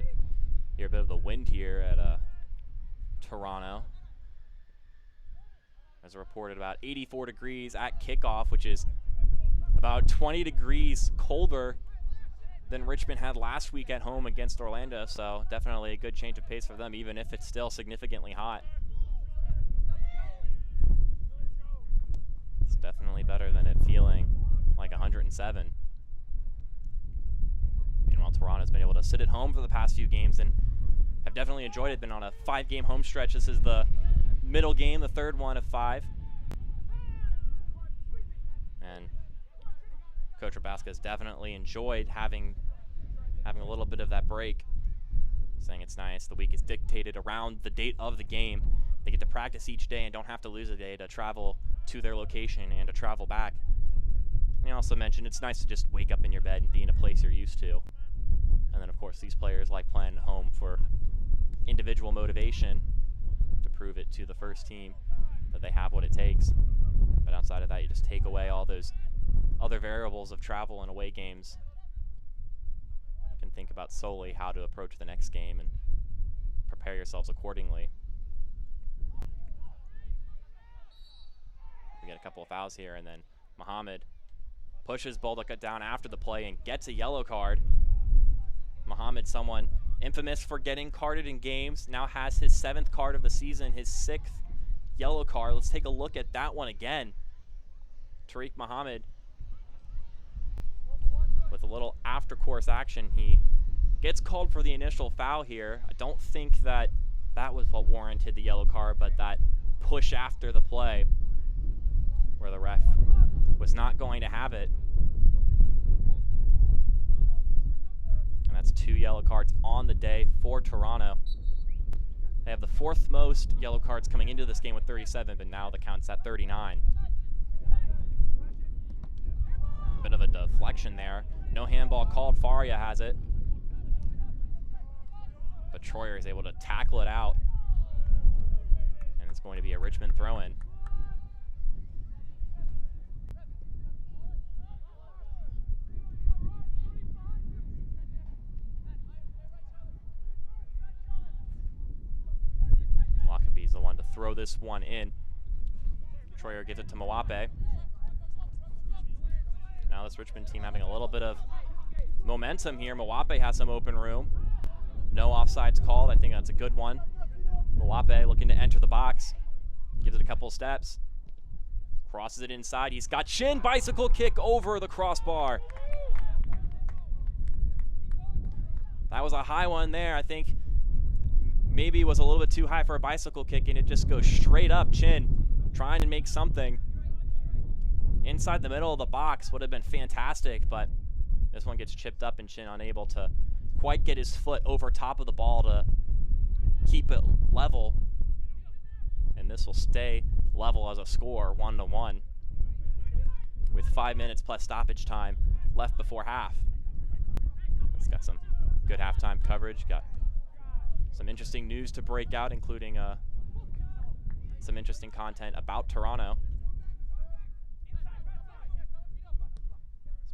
hear a bit of the wind here at Toronto. As reported, about 84 degrees at kickoff, which is about 20 degrees colder than Richmond had last week at home against Orlando, so definitely a good change of pace for them, even if it's still significantly hot. It's definitely better than it feeling like 107. Meanwhile, Toronto's been able to sit at home for the past few games and have definitely enjoyed it. Been on a 5-game home stretch. This is the middle game, the 3rd one of 5. And Coach Rabaska has definitely enjoyed having a little bit of that break, saying it's nice. The week is dictated around the date of the game. They get to practice each day and don't have to lose a day to travel to their location and to travel back. And he also mentioned it's nice to just wake up in your bed and be in a place you're used to. And then, of course, these players like playing at home for individual motivation to prove it to the first team that they have what it takes. But outside of that, you just take away all those other variables of travel and away games. You can think about solely how to approach the next game and prepare yourselves accordingly. We get a couple of fouls here, and then Muhammad pushes Bolduca down after the play and gets a yellow card. Muhammad, someone infamous for getting carded in games, now has his 7th card of the season, his 6th yellow card. Let's take a look at that one again. Tariq Muhammad with a little after-course action. He gets called for the initial foul here. I don't think that was what warranted the yellow card, but that push after the play where the ref was not going to have it. And that's 2 yellow cards on the day for Toronto. They have the 4th most yellow cards coming into this game with 37, but now the count's at 39. Bit of a deflection there. No handball called. Faria has it. But Troyer is able to tackle it out. And it's going to be a Richmond throw-in. Lockaby's the one to throw this one in. Troyer gives it to Mwape. Now this Richmond team having a little bit of momentum here. Mwape has some open room. No offsides called. I think that's a good one. Mwape looking to enter the box. Gives it a couple steps. Crosses it inside. He's got Chin. Bicycle kick over the crossbar. That was a high one there. I think maybe it was a little bit too high for a bicycle kick, and it just goes straight up. Chin trying to make something. Inside the middle of the box would have been fantastic, but this one gets chipped up and Chin unable to quite get his foot over top of the ball to keep it level. And this will stay level as a score, 1-1, with 5 minutes plus stoppage time left before half. It's got some good halftime coverage, got some interesting news to break out, including some interesting content about Toronto.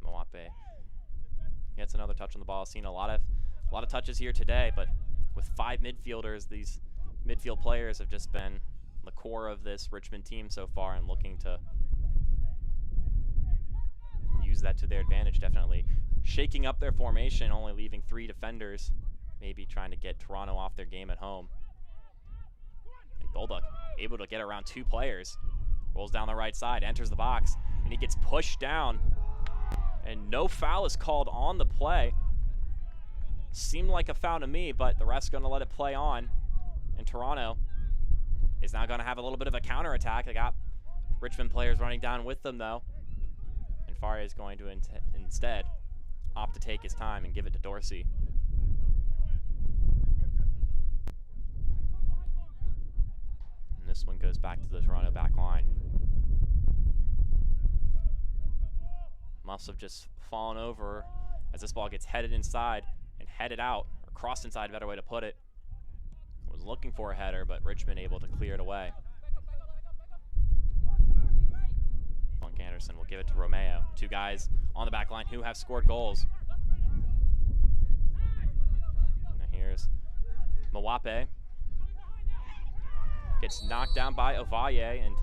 Mwape gets another touch on the ball. Seen a lot of touches here today, but with 5 midfielders, these midfield players have just been the core of this Richmond team so far, and looking to use that to their advantage. Definitely shaking up their formation, only leaving 3 defenders, maybe trying to get Toronto off their game at home. And Bulldog able to get around 2 players, rolls down the right side, enters the box, and he gets pushed down. And no foul is called on the play. Seemed like a foul to me, but the ref's going to let it play on. And Toronto is now going to have a little bit of a counterattack. They got Richmond players running down with them, though. And Faria is going to instead opt to take his time and give it to Dorsey. And this one goes back to the Toronto back line. Must have just fallen over as this ball gets headed inside and headed out, or crossed inside, better way to put it. Was looking for a header, but Richmond able to clear it away. Funk Anderson will give it to Romeo. 2 guys on the back line who have scored goals. Now here's Mwape. Gets knocked down by Ovalle, and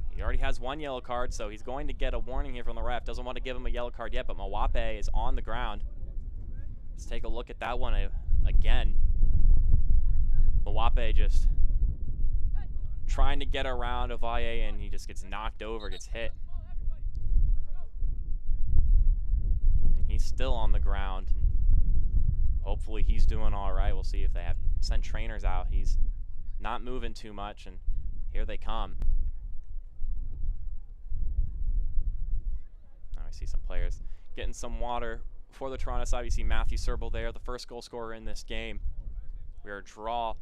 he already has 1 yellow card, so he's going to get a warning here from the ref. Doesn't want to give him a yellow card yet, but Mwape is on the ground. Let's take a look at that one again. Mwape just trying to get around Ovalle, and he just gets knocked over, gets hit. And he's still on the ground. Hopefully he's doing all right. We'll see if they have sent trainers out. He's not moving too much, and here they come. I see some players getting some water for the Toronto side. You see Matthew Serval there, the first goal scorer in this game. We're a draw.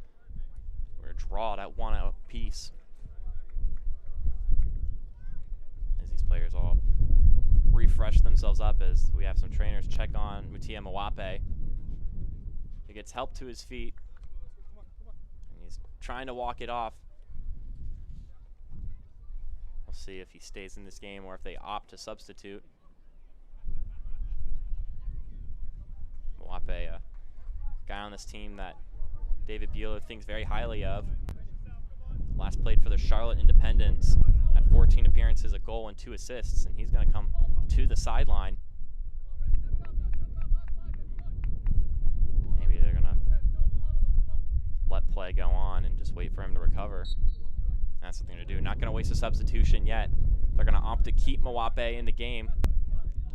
We're drawed at 1 apiece. As these players all refresh themselves up, as we have some trainers check on Mutia Mwape. He gets help to his feet, and he's trying to walk it off. We'll see if he stays in this game or if they opt to substitute. Mwape, a guy on this team that David Bueller thinks very highly of. Last played for the Charlotte Independents, had 14 appearances, a goal, and 2 assists, and he's going to come to the sideline. Maybe they're going to let play go on and just wait for him to recover. That's what they're going to do. Not going to waste a substitution yet. They're going to opt to keep Mwape in the game.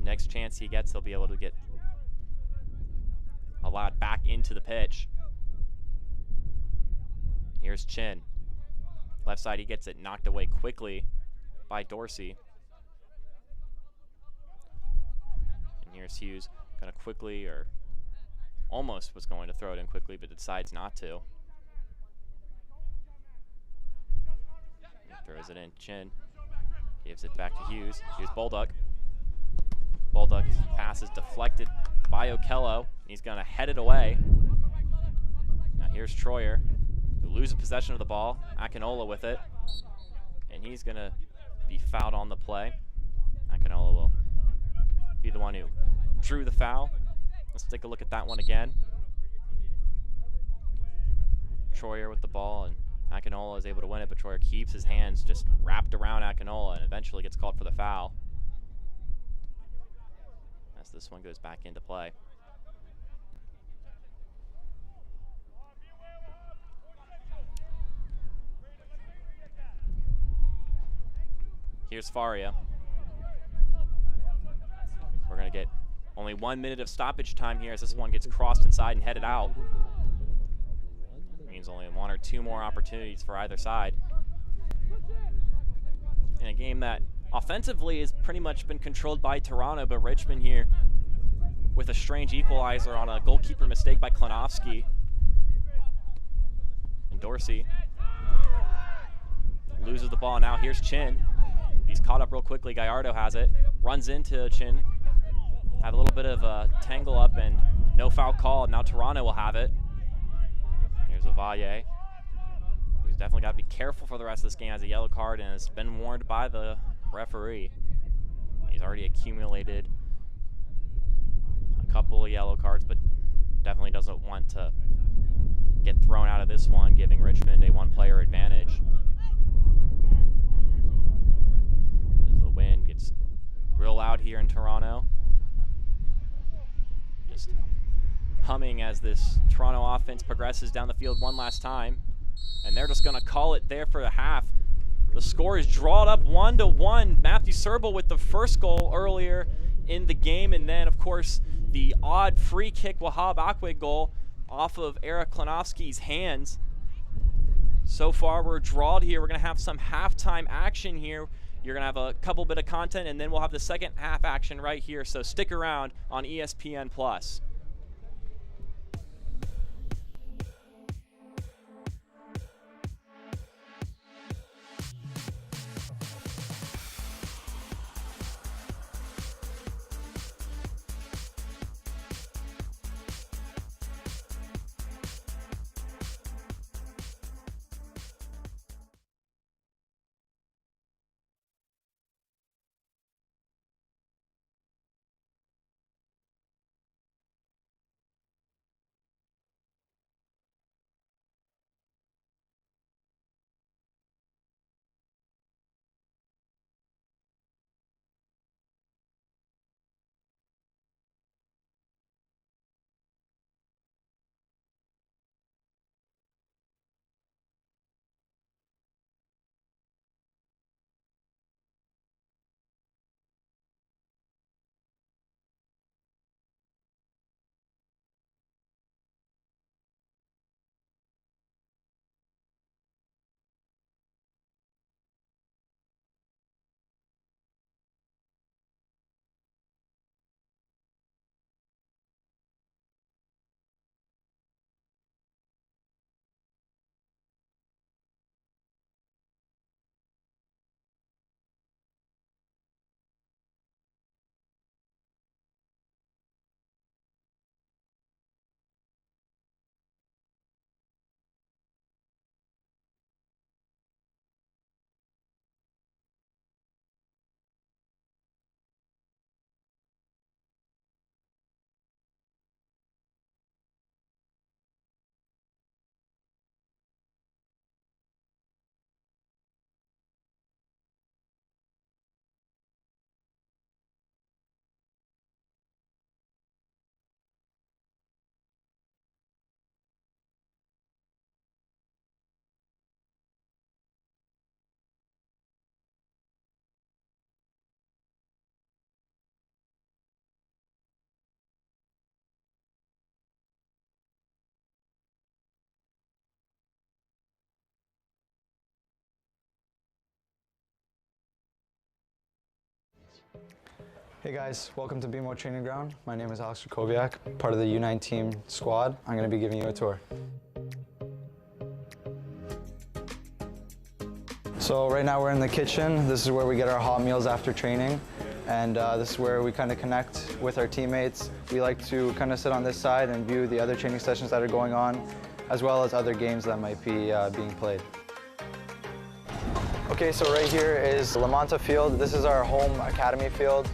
Next chance he gets, he'll be able to get allowed back into the pitch. Here's Chin. Left side, he gets it knocked away quickly by Dorsey. And here's Hughes, going to quickly, or almost was going to throw it in quickly, but decides not to. He throws it in. Chin gives it back to Hughes. Here's Bulldog. Bulldog's pass is deflected by Okello. He's going to head it away. Now here's Troyer, who loses possession of the ball. Akinola with it. And he's going to be fouled on the play. Akinola will be the one who drew the foul. Let's take a look at that one again. Troyer with the ball, and Akinola is able to win it, but Troyer keeps his hands just wrapped around Akinola and eventually gets called for the foul. As this one goes back into play. Here's Faria. We're going to get only 1 minute of stoppage time here as this one gets crossed inside and headed out. Means only 1 or 2 more opportunities for either side. In a game that offensively has pretty much been controlled by Toronto, but Richmond here with a strange equalizer on a goalkeeper mistake by Klonovsky. And Dorsey loses the ball. Now here's Chin. He's caught up real quickly. Gallardo has it. Runs into Chin. Have a little bit of a tangle up and no foul called. Now Toronto will have it. Here's Ovalle. He's definitely got to be careful for the rest of this game. Has a yellow card and has been warned by the referee. He's already accumulated a couple of yellow cards, but definitely doesn't want to get thrown out of this one, giving Richmond a 1-player advantage. As the wind gets real loud here in Toronto. Just humming as this Toronto offense progresses down the field one last time. And they're just going to call it there for the half. The score is drawn up 1-1. Matthew Serval with the first goal earlier in the game. And then, of course, the odd free kick Wahab Akwe goal off of Eric Klonovsky's hands. So far, we're drawed here. We're going to have some halftime action here. You're going to have a couple bit of content, and then we'll have the second half action right here. So stick around on ESPN+.
Hey guys, welcome to BMO Training Ground. My name is Alex Jacobiak, part of the U19 squad. I'm going to be giving you a tour. So right now we're in the kitchen. This is where we get our hot meals after training. And this is where we kind of connect with our teammates. We like to kind of sit on this side and view the other training sessions that are going on, as well as other games that might be being played. Okay, so right here is La Monta Field. This is our home academy field.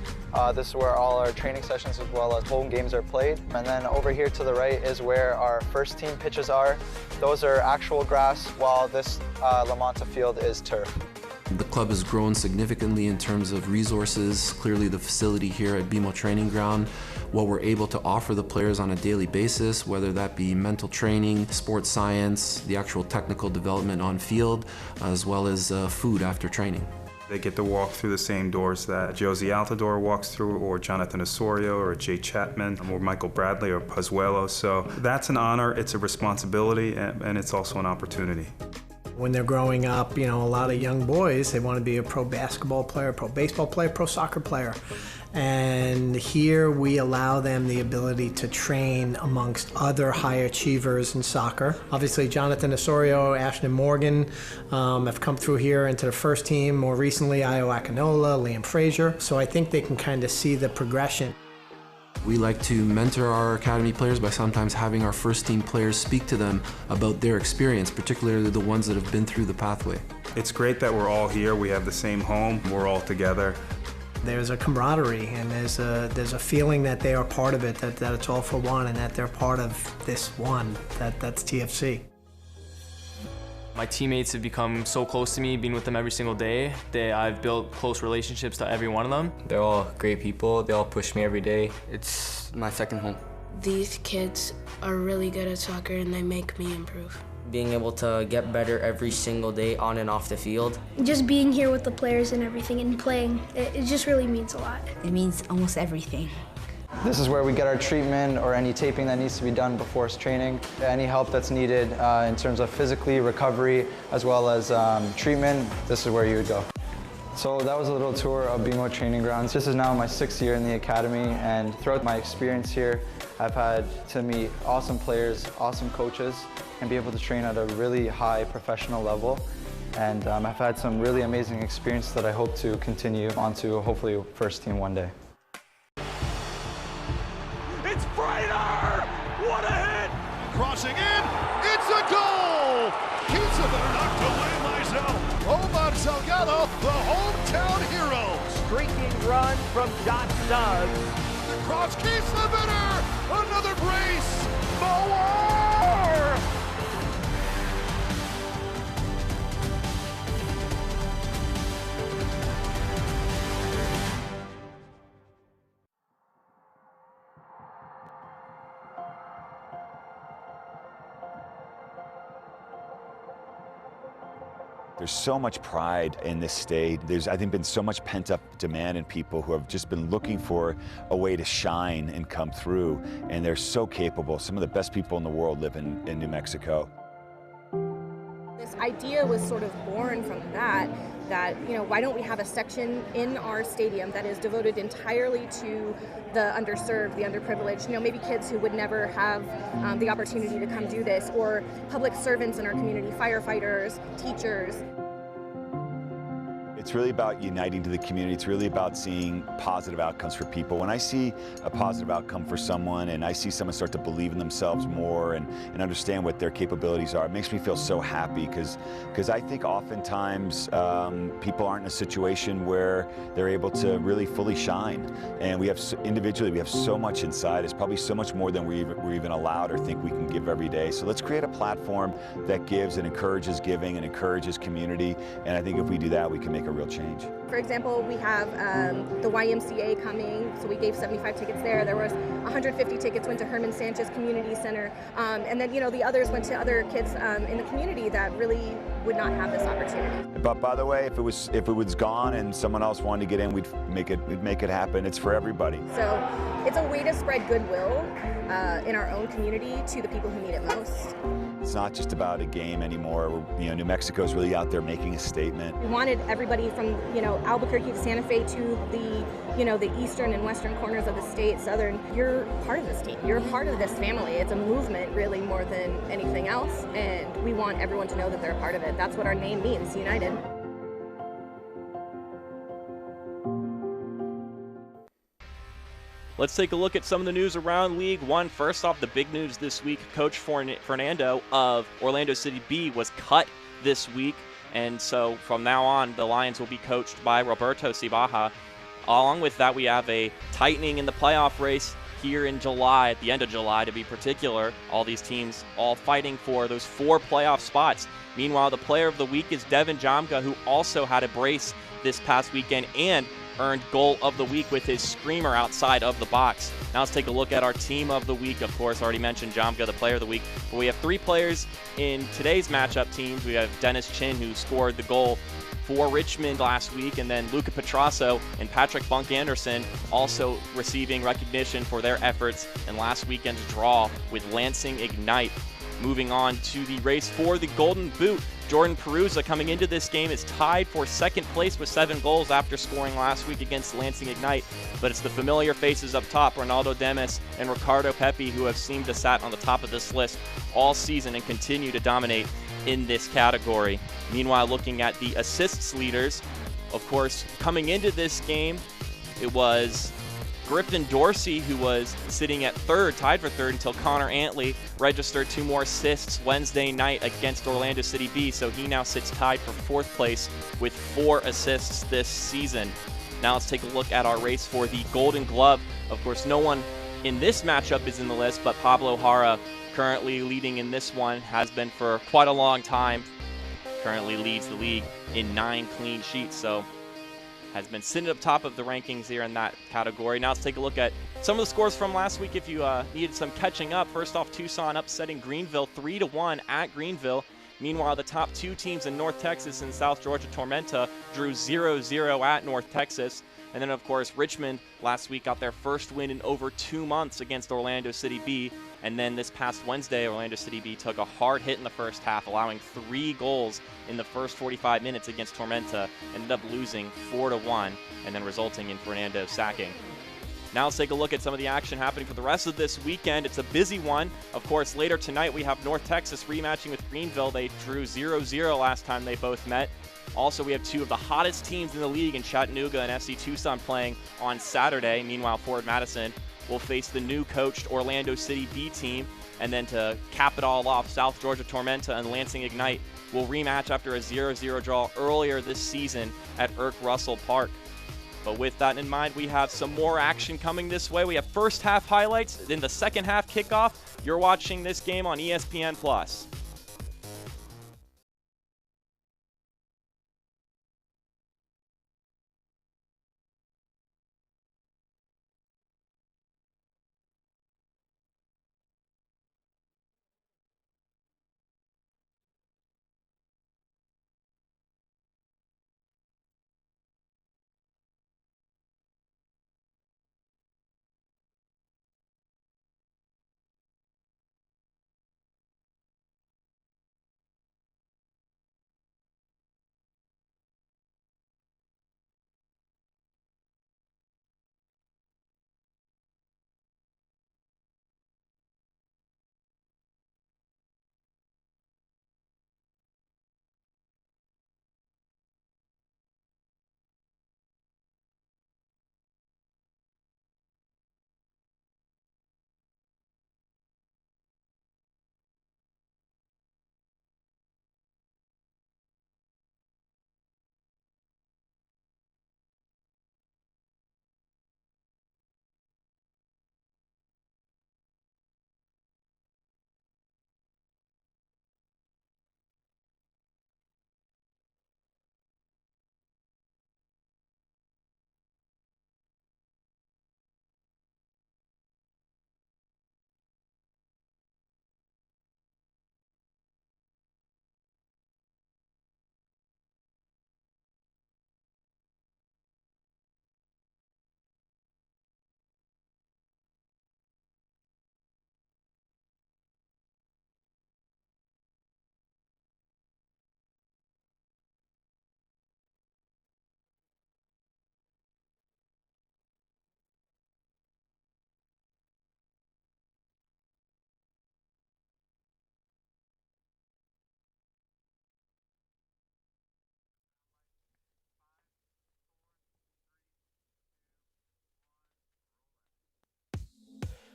This is where all our training sessions as well as home games are played. And then over here to the right is where our first team pitches are. Those are actual grass, while this La Monta field is turf.
The club has grown significantly in terms of resources. Clearly the facility here at BMO Training Ground, what we're able to offer the players on a daily basis, whether that be mental training, sports science, the actual technical development on field, as well as food after training.
They get to walk through the same doors that Josie Altador walks through, or Jonathan Osorio, or Jay Chapman, or Michael Bradley, or Pozuelo. So that's an honor, it's a responsibility, and it's also an opportunity.
When they're growing up, a lot of young boys, they want to be a pro basketball player, pro baseball player, pro soccer player. And here we allow them the ability to train amongst other high achievers in soccer. Obviously, Jonathan Osorio, Ashton Morgan have come through here into the first team. More recently, Ayo Akinola, Liam Frazier. So I think they can kind of see the progression.
We like to mentor our academy players by sometimes having our first team players speak to them about their experience, particularly the ones that have been through the pathway.
It's great that we're all here, we have the same home, we're all together.
There's a camaraderie, and there's a feeling that they are part of it, that it's all for one, and that they're part of this one, that's TFC.
My teammates have become so close to me, being with them every single day, that I've built close relationships to every one of them.
They're all great people. They all push me every day. It's my second home.
These kids are really good at soccer and they make me improve.
Being able to get better every single day on and off the field.
Just being here with the players and everything and playing, it just really means a lot.
It means almost everything.
This is where we get our treatment or any taping that needs to be done before training. Any help that's needed in terms of physically, recovery, as well as treatment, this is where you would go. So that was a little tour of BMO Training Grounds. This is now my 6th year in the academy, and throughout my experience here, I've had to meet awesome players, awesome coaches, and be able to train at a really high professional level. And I've had some really amazing experiences that I hope to continue onto, hopefully, first team one day.
It's Frater! What a hit! Crossing in, it's a goal! Pizza better not delay myself. Omar Salgado, the hometown hero.
Streaking run from Josh Suggs.
The cross keeps the winner! Another brace! Moore!
There's so much pride in this state. There's, I think, been so much pent-up demand in people who have just been looking for a way to shine and come through, and they're so capable. Some of the best people in the world live in New Mexico.
This idea was sort of born from that, why don't we have a section in our stadium that is devoted entirely to the underserved, the underprivileged, maybe kids who would never have the opportunity to come do this, or public servants in our community, firefighters, teachers.
It's really about uniting to the community. It's really about seeing positive outcomes for people. When I see a positive outcome for someone and I see someone start to believe in themselves more and understand what their capabilities are, it makes me feel so happy because I think oftentimes people aren't in a situation where they're able to really fully shine. And we have, individually, we have so much inside. It's probably so much more than we're even allowed or think we can give every day. So let's create a platform that gives and encourages giving and encourages community. And I think if we do that, we can make a real change.
For example, we have the YMCA coming, so we gave 75 tickets there. There was 150 tickets went to Herman Sanchez Community Center, and then the others went to other kids in the community that really would not have this opportunity.
But by the way, if it was gone and someone else wanted to get in, we'd make it happen. It's for everybody.
So it's a way to spread goodwill in our own community to the people who need it most.
It's not just about a game anymore. New Mexico's really out there making a statement.
We wanted everybody from Albuquerque to Santa Fe to the, the eastern and western corners of the state, southern, you're part of this team. You're part of this family. It's a movement really more than anything else, and we want everyone to know that they're a part of it. That's what our name means, United.
Let's take a look at some of the news around League One. First off, the big news this week, Coach Fernando of Orlando City B was cut this week, and so from now on, the Lions will be coached by Roberto Cibaja. Along with that, we have a tightening in the playoff race here in July, at the end of July to be particular. All these teams all fighting for those 4 playoff spots. Meanwhile, the player of the week is Devin Jamga, who also had a brace this past weekend and earned goal of the week with his screamer outside of the box. Now let's take a look at our team of the week. Of course, already mentioned Jamga, the player of the week, but we have 3 players in today's matchup teams. We have Dennis Chin, who scored the goal for Richmond last week, and then Luka Petro and Patrick Bunk Anderson also receiving recognition for their efforts in last weekend's draw with Lansing Ignite. Moving on to the race for the Golden Boot, Jordan Perusa coming into this game is tied for second place with 7 goals after scoring last week against Lansing Ignite, but it's the familiar faces up top, Ronaldo Demis and Ricardo Pepi, who have seemed to sat on the top of this list all season and continue to dominate in this category. Meanwhile, looking at the assists leaders, of course, coming into this game, it was Griffin Dorsey, who was sitting at third, tied for third, until Connor Antley registered 2 more assists Wednesday night against Orlando City B, so he now sits tied for 4th place with 4 assists this season. Now let's take a look at our race for the Golden Glove. Of course, no one in this matchup is in the list, but Pablo Jara, currently leading in this one, has been for quite a long time. Currently leads the league in 9 clean sheets, so has been sitting up top of the rankings here in that category. Now let's take a look at some of the scores from last week if you needed some catching up. First off, Tucson upsetting Greenville 3-1 at Greenville. Meanwhile, the top 2 teams in North Texas and South Georgia Tormenta drew 0-0 at North Texas. And then, of course, Richmond last week got their first win in over 2 months against Orlando City B. And then this past Wednesday, Orlando City B took a hard hit in the first half, allowing 3 goals in the first 45 minutes against Tormenta, ended up losing 4-1, and then resulting in Fernando sacking. Now let's take a look at some of the action happening for the rest of this weekend. It's a busy one. Of course, later tonight we have North Texas rematching with Greenville. They drew 0-0 last time they both met. Also, we have 2 of the hottest teams in the league in Chattanooga and FC Tucson playing on Saturday. Meanwhile, Ford Madison will face the new coached Orlando City B team. And then to cap it all off, South Georgia Tormenta and Lansing Ignite will rematch after a 0-0 draw earlier this season at Irk Russell Park. But with that in mind, we have some more action coming this way. We have first half highlights, then the second half kickoff. You're watching this game on ESPN+.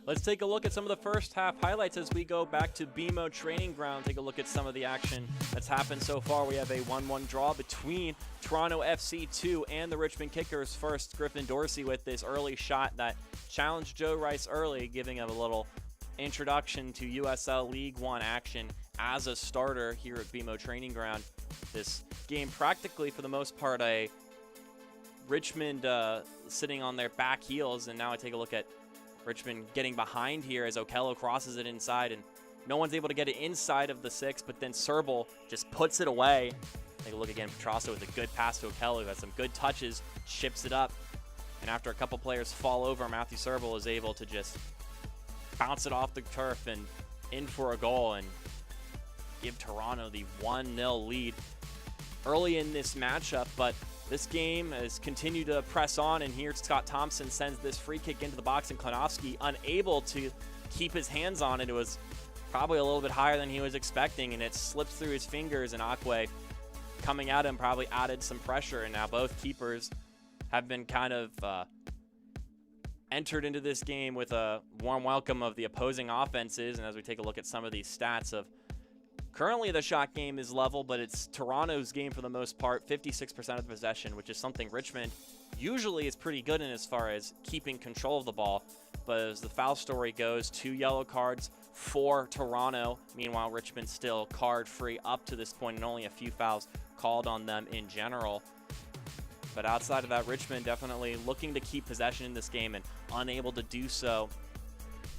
Let's take a look at some of the first half highlights as we go back to BMO Training Ground. Take a look at some of the action that's happened so far. We have a 1-1 draw between Toronto FC 2 and the Richmond Kickers. First, Griffin Dorsey with this early shot that challenged Joe Rice early, giving him a little introduction to USL League One action as a starter here at BMO Training Ground. This game practically, for the most part, a Richmond sitting on their back heels, and now I take a look at Richmond getting behind here as Okello crosses it inside, and no one's able to get it inside of the 6, but then Serval just puts it away. Take a look again, Petrosso with a good pass to Okello, who has some good touches, chips it up, and after a couple players fall over, Matthew Serval is able to just bounce it off the turf and in for a goal and give Toronto the 1-0 lead early in this matchup. But this game has continued to press on, and here Scott Thompson sends this free kick into the box, and Klanowski unable to keep his hands on it. It was probably a little bit higher than he was expecting, and it slips through his fingers, and Akwe coming at him probably added some pressure, and now both keepers have been kind of entered into this game with a warm welcome of the opposing offenses. And as we take a look at some of these stats of currently the shot game is level, but it's Toronto's game for the most part, 56% of the possession, which is something Richmond usually is pretty good in as far as keeping control of the ball. But as the foul story goes, 2 yellow cards for Toronto. Meanwhile, Richmond still card free up to this point, and only a few fouls called on them in general. But outside of that, Richmond definitely looking to keep possession in this game and unable to do so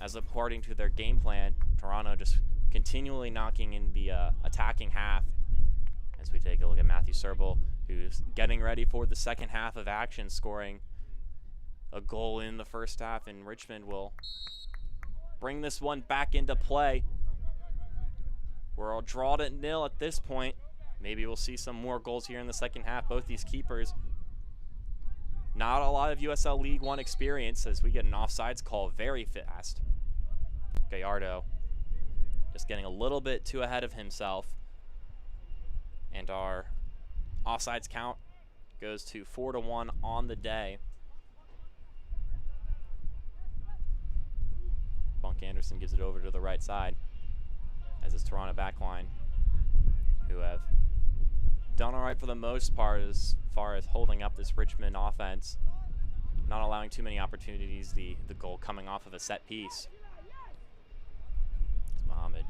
as according to their game plan. Toronto just continually knocking in the attacking half. As we take a look at Matthew Serval, who's getting ready for the second half of action, scoring a goal in the first half, and Richmond will bring this one back into play. We're all drawn at 0 at this point. Maybe we'll see some more goals here in the second half. Both these keepers, not a lot of USL League One experience, as we get an offsides call very fast. Gallardo just getting a little bit too ahead of himself, and our offsides count goes to 4-1 on the day. Bunk Anderson gives it over to the right side, as this Toronto backline, who have done all right for the most part as far as holding up this Richmond offense, not allowing too many opportunities. The goal coming off of a set piece. Mohamed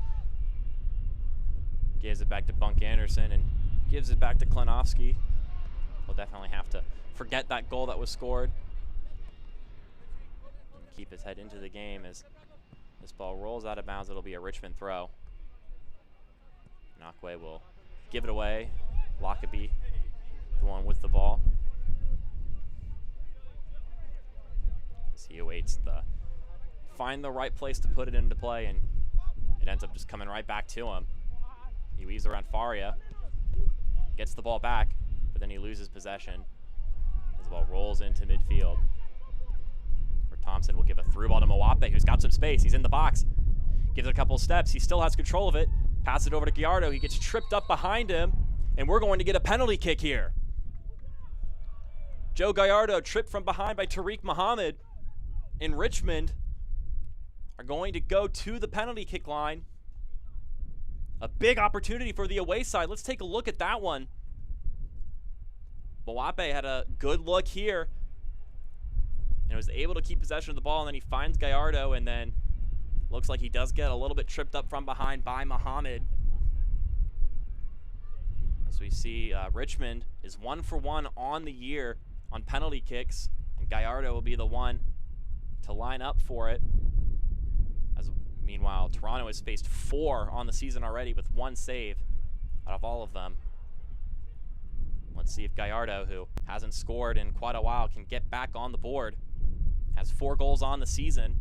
gives it back to Bunk Anderson and gives it back to Klanowski. We'll definitely have to forget that goal that was scored and keep his head into the game. As this ball rolls out of bounds, it'll be a Richmond throw. Nakwe will give it away. Lockaby, the one with the ball, as he awaits find the right place to put it into play, and it ends up just coming right back to him. He weaves around Faria, gets the ball back, but then he loses possession as the ball rolls into midfield, where Thompson will give a through ball to Mwape, who's got some space. He's in the box, gives it a couple steps. He still has control of it. Pass it over to Gallardo. He gets tripped up behind him, and we're going to get a penalty kick here. Joe Gallardo tripped from behind by Tariq Mohammed, and Richmond are going to go to the penalty kick line. A big opportunity for the away side. Let's take a look at that one. Mwape had a good look here and was able to keep possession of the ball, and then he finds Gallardo, and then looks like he does get a little bit tripped up from behind by Mohammed. As we see, Richmond is 1 for 1 on the year on penalty kicks, and Gallardo will be the one to line up for it. As meanwhile, Toronto has faced 4 on the season already with 1 save out of all of them. Let's see if Gallardo, who hasn't scored in quite a while, can get back on the board. Has 4 goals on the season.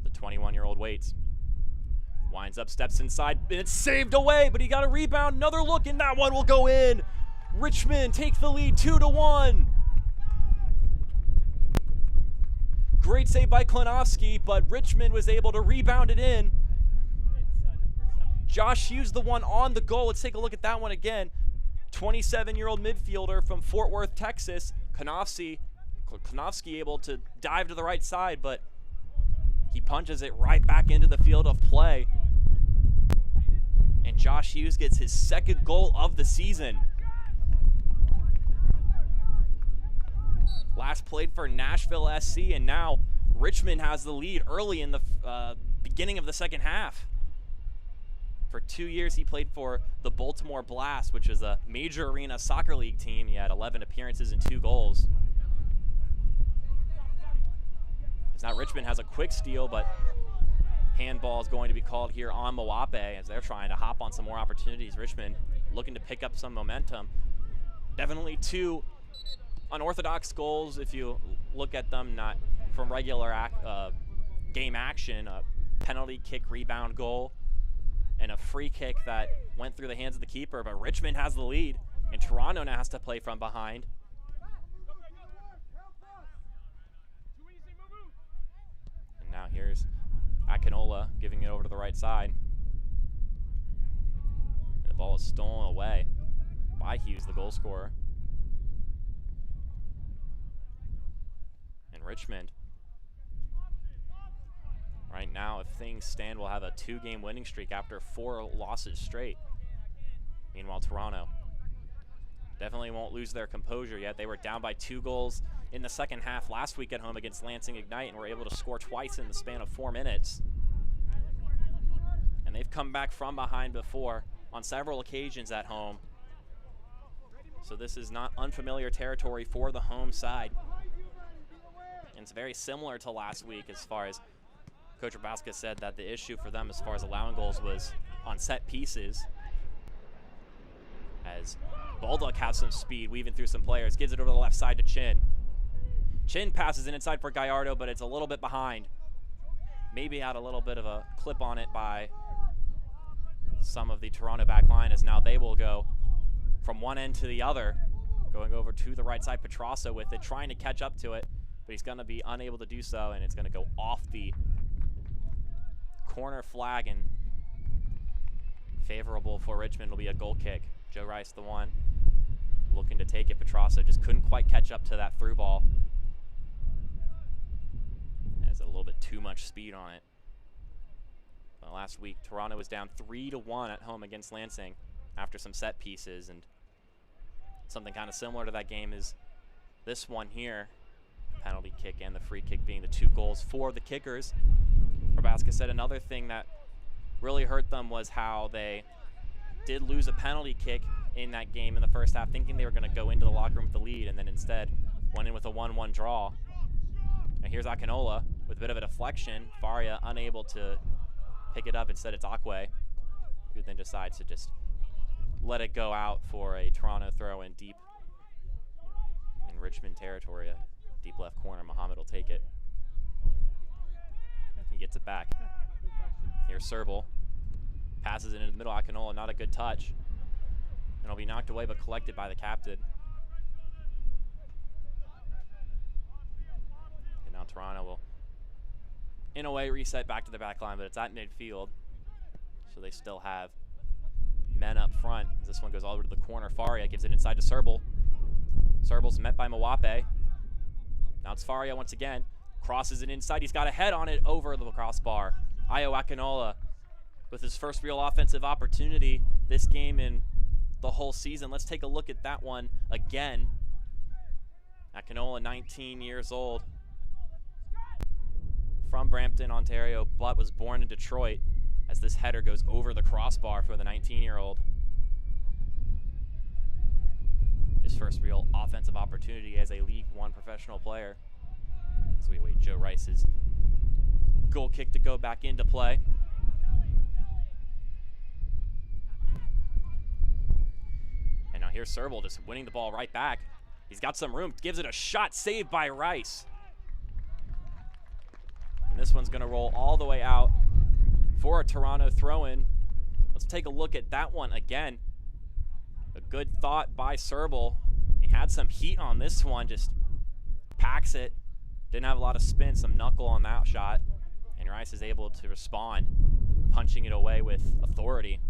The 21-year-old waits. Winds up, steps inside, and it's saved away, but he got a rebound. Another look, and that one will go in. Richmond take the lead 2-1. Great save by Klanowski, but Richmond was able to rebound it in. Josh Hughes, the one on the goal. Let's take a look at that one again. 27-year-old midfielder from Fort Worth, Texas. Klanowski Konofsky able to dive to the right side, but he punches it right back into the field of play. And Josh Hughes gets his second goal of the season. Last played for Nashville SC, and now Richmond has the lead early in the beginning of the second half. For 2 years, he played for the Baltimore Blast, which is a major arena soccer league team. He had 11 appearances and 2 goals. Now Richmond has a quick steal, but handball is going to be called here on Moape as they're trying to hop on some more opportunities. Richmond looking to pick up some momentum. Definitely 2 unorthodox goals if you look at them, not from regular game action. A penalty kick rebound goal and a free kick that went through the hands of the keeper, but Richmond has the lead, and Toronto now has to play from behind. And now here's Akinola giving it over to the right side. And the ball is stolen away by Hughes, the goal scorer. And Richmond, right now, if things stand, will have a 2-game winning streak after 4 losses straight. Meanwhile, Toronto definitely won't lose their composure yet. They were down by 2 goals in the second half last week at home against Lansing Ignite and were able to score twice in the span of 4 minutes. And they've come back from behind before on several occasions at home. So this is not unfamiliar territory for the home side. And it's very similar to last week as far as Coach Rabaska said that the issue for them as far as allowing goals was on set pieces. As Baldock has some speed, weaving through some players, gives it over the left side to Chin. Chin passes it inside for Gallardo, but it's a little bit behind. Maybe had a little bit of a clip on it by some of the Toronto back line, as now they will go from one end to the other, going over to the right side. Petrasso with it, trying to catch up to it, but he's going to be unable to do so, and it's going to go off the corner flag, and favorable for Richmond will be a goal kick. Joe Rice, the one looking to take it. Petrasso just couldn't quite catch up to that through ball. Has a little bit too much speed on it. Well, last week, Toronto was down 3-1 at home against Lansing after some set pieces, and something kind of similar to that game is this one here. Penalty kick and the free kick being the 2 goals for the Kickers. Rabaska said another thing that really hurt them was how they did lose a penalty kick in that game in the first half, thinking they were going to go into the locker room with the lead, and then instead went in with a 1-1 draw. And here's Akinola with a bit of a deflection. Faria unable to pick it up. Instead, it's Akwe, who then decides to just let it go out for a Toronto throw in deep in Richmond territory. Deep left corner, Muhammad will take it. He gets it back. Here's Serval. Passes it into the middle. Akinola, not a good touch. And it'll be knocked away but collected by the captain. And now Toronto will, in a way, reset back to the back line, but it's at midfield. So they still have men up front. As this one goes all the way to the corner. Faria gives it inside to Serval. Serval's met by Moape. Now it's Faria once again. Crosses it inside. He's got a head on it over the crossbar. Ayo Akinola with his first real offensive opportunity this game in the whole season. Let's take a look at that one again. Akinola, 19 years old, from Brampton, Ontario, but was born in Detroit, as this header goes over the crossbar for the 19-year-old. His first real offensive opportunity as a League One professional player. So we wait Joe Rice's goal kick to go back into play. And now here's Serval just winning the ball right back. He's got some room, gives it a shot, saved by Rice. And this one's gonna roll all the way out for a Toronto throw-in. Let's take a look at that one again. A good thought by Serval. He had some heat on this one, just packs it. Didn't have a lot of spin, some knuckle on that shot. And Rice is able to respond, punching it away with authority.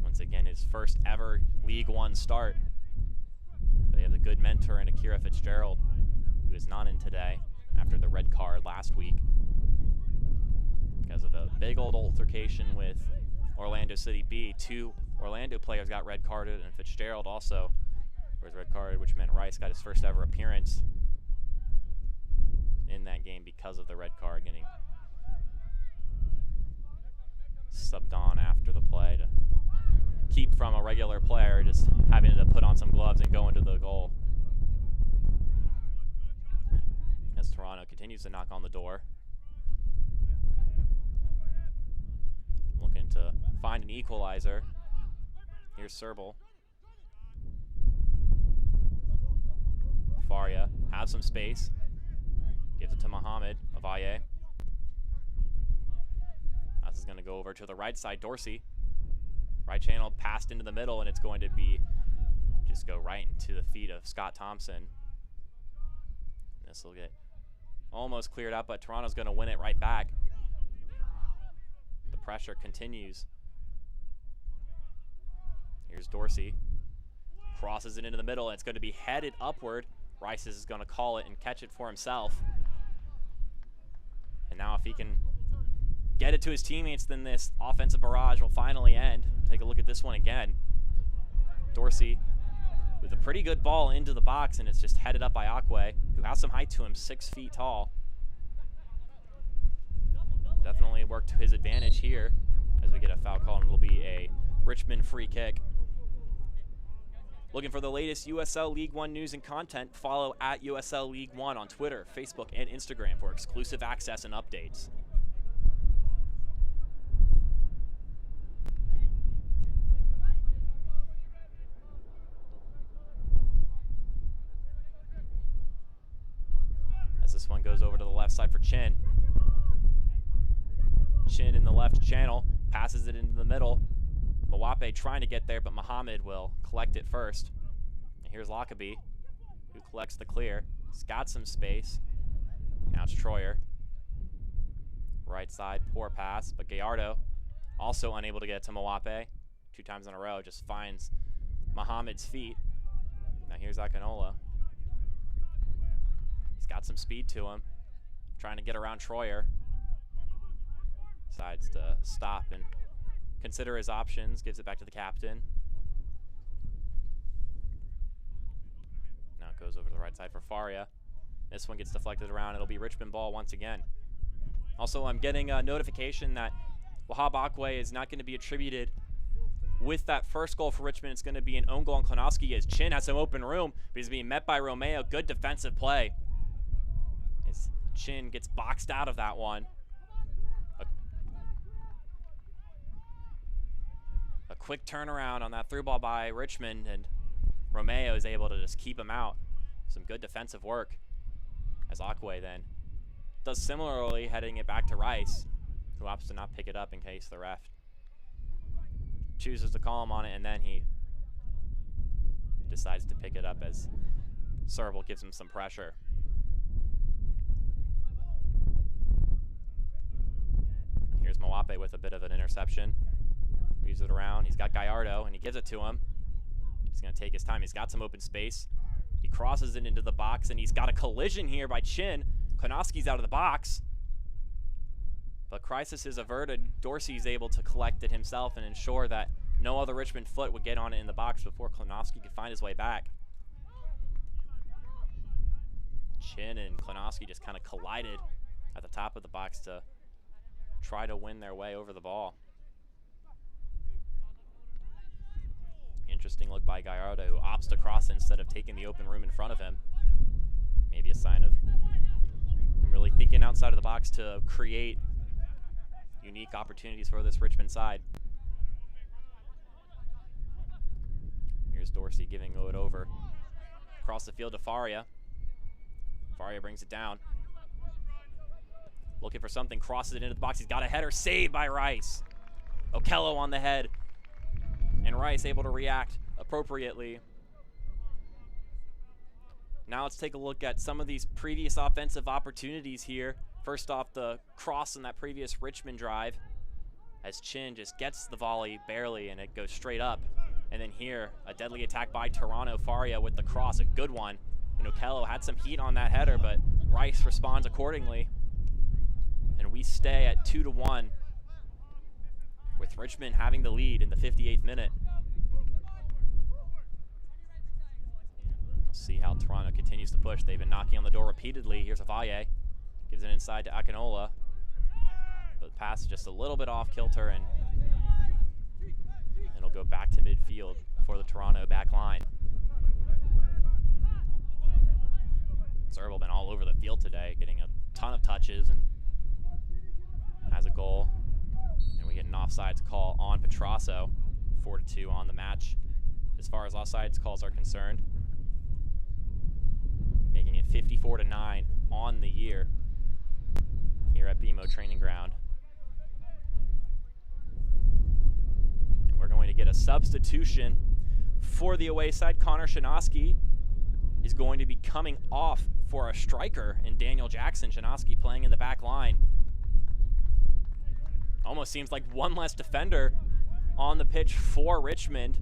Once again, his first ever League One start. But they have the good mentor in Akira Fitzgerald, who is not in today after the red card last week because of a big old altercation with Orlando City B. 2 Orlando players got red carded, and Fitzgerald also was red carded, which meant Rice got his first ever appearance in that game because of the red card, getting subbed on after the play to keep from a regular player just having to put on some gloves and go into the goal. As Toronto continues to knock on the door, looking to find an equalizer. Here's Serval. Faria has some space, gives it to Mohamed Avaye. This is going to go over to the right side. Dorsey, right channel, passed into the middle, and it's going to be just go right into the feet of Scott Thompson. This will get almost cleared up, but Toronto's going to win it right back. The pressure continues. Here's Dorsey, crosses it into the middle, and it's going to be headed upward. Rice is going to call it and catch it for himself. And now if he can get it to his teammates, then this offensive barrage will finally end. Take a look at this one again. Dorsey with a pretty good ball into the box, and it's just headed up by Akwe, who has some height to him, 6 feet tall. Definitely worked to his advantage here as we get a foul call, and it'll be a Richmond free kick. Looking for the latest USL League One news and content, follow at USL League One on Twitter, Facebook, and Instagram for exclusive access and updates. As this one goes over to the left side for Chin. Chin in the left channel, passes it into the middle. Mawape trying to get there, but Mohamed will collect it first. And here's Lockerbie, who collects the clear. He's got some space. Now it's Troyer. Right side, poor pass, but Gallardo also unable to get to Mawape. 2 times in a row, just finds Mohamed's feet. Now here's Akinola. He's got some speed to him, trying to get around Troyer. Decides to stop and consider his options, gives it back to the captain. Now it goes over to the right side for Faria. This one gets deflected around. It'll be Richmond ball once again. Also, I'm getting a notification that Wahab Akwe is not going to be attributed with that first goal for Richmond. It's going to be an own goal on Klonowski as Chin has some open room, but he's being met by Romeo. Good defensive play. As Chin gets boxed out of that one. A quick turnaround on that through ball by Richmond, and Romeo is able to just keep him out. Some good defensive work as Akwe then does similarly, heading it back to Rice, who opts to not pick it up in case the ref chooses to call him on it, and then he decides to pick it up as Serval gives him some pressure. Here's Mawape with a bit of an interception. Weaves it around. He's got Gallardo, and he gives it to him. He's going to take his time. He's got some open space. He crosses it into the box, and he's got a collision here by Chin. Konowski's out of the box. But crisis is averted. Dorsey's able to collect it himself and ensure that no other Richmond foot would get on it in the box before Klonowski could find his way back. Chin and Klonowski just kind of collided at the top of the box to try to win their way over the ball. Interesting look by Gallardo, who opts to cross instead of taking the open room in front of him. Maybe a sign of him really thinking outside of the box to create unique opportunities for this Richmond side. Here's Dorsey giving it over. Across the field to Faria. Faria brings it down. Looking for something, crosses it into the box. He's got a header, saved by Rice. Okello on the head. And Rice able to react appropriately. Now let's take a look at some of these previous offensive opportunities here. First off, the cross in that previous Richmond drive, as Chin just gets the volley barely, and it goes straight up And then here, a deadly attack by Toronto. Faria with the cross, a good one. And Okello had some heat on that header, but Rice responds accordingly. And we stay at 2-1, with Richmond having the lead in the 58th minute. We'll see how Toronto continues to push. They've been knocking on the door repeatedly. Here's Avalle, gives it inside to Akinola. But the pass is just a little bit off kilter, and it'll go back to midfield for the Toronto back line. Serval been all over the field today, getting a ton of touches and has a goal. And we get an offsides call on Petrasso, 4-2 on the match as far as offsides calls are concerned, making it 54-9 on the year here at BMO Training Ground. And we're going to get a substitution for the away side. Connor Shanoski is going to be coming off for a striker in Daniel Jackson. Shanoski playing in the back line. Almost seems like one less defender on the pitch for Richmond.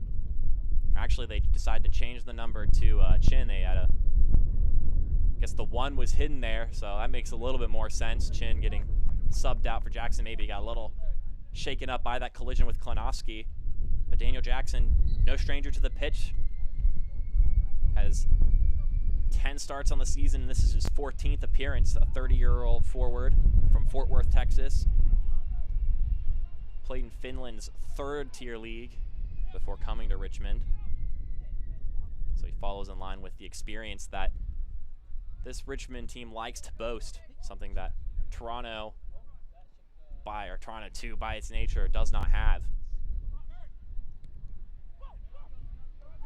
Actually, they decided to change the number to Chin. They had I guess the 1 was hidden there, so that makes a little bit more sense. Chin getting subbed out for Jackson. Maybe got a little shaken up by that collision with Klonowski. But Daniel Jackson, no stranger to the pitch, has 10 starts on the season, and this is his 14th appearance. A 30-year-old forward from Fort Worth, Texas. Played in Finland's 3rd-tier league before coming to Richmond. So he follows in line with the experience that this Richmond team likes to boast, something that Toronto 2 by its nature does not have.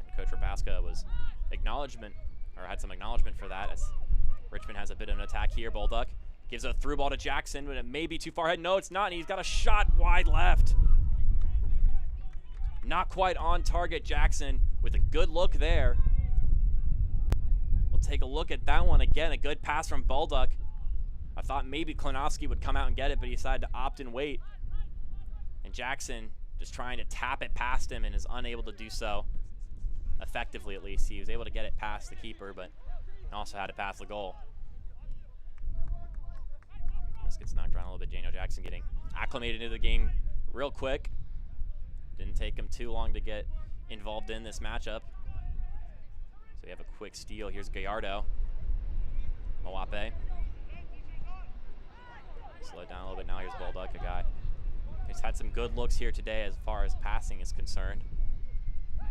And Coach Rabaska was had some acknowledgement for that, as Richmond has a bit of an attack here. Bolduc gives a through ball to Jackson, but it may be too far ahead. No, it's not, and he's got a shot wide left. Not quite on target. Jackson with a good look there. We'll take a look at that one again. A good pass from Bolduc. I thought maybe Klonowski would come out and get it, but he decided to opt and wait. And Jackson just trying to tap it past him and is unable to do so effectively, at least. He was able to get it past the keeper, but also had to pass the goal. This gets knocked around a little bit. Daniel Jackson getting acclimated into the game real quick. Didn't take him too long to get involved in this matchup. So we have a quick steal. Here's Gallardo. Moape. Slow it down a little bit. Now here's Bolduc, a guy who's had some good looks here today as far as passing is concerned. Now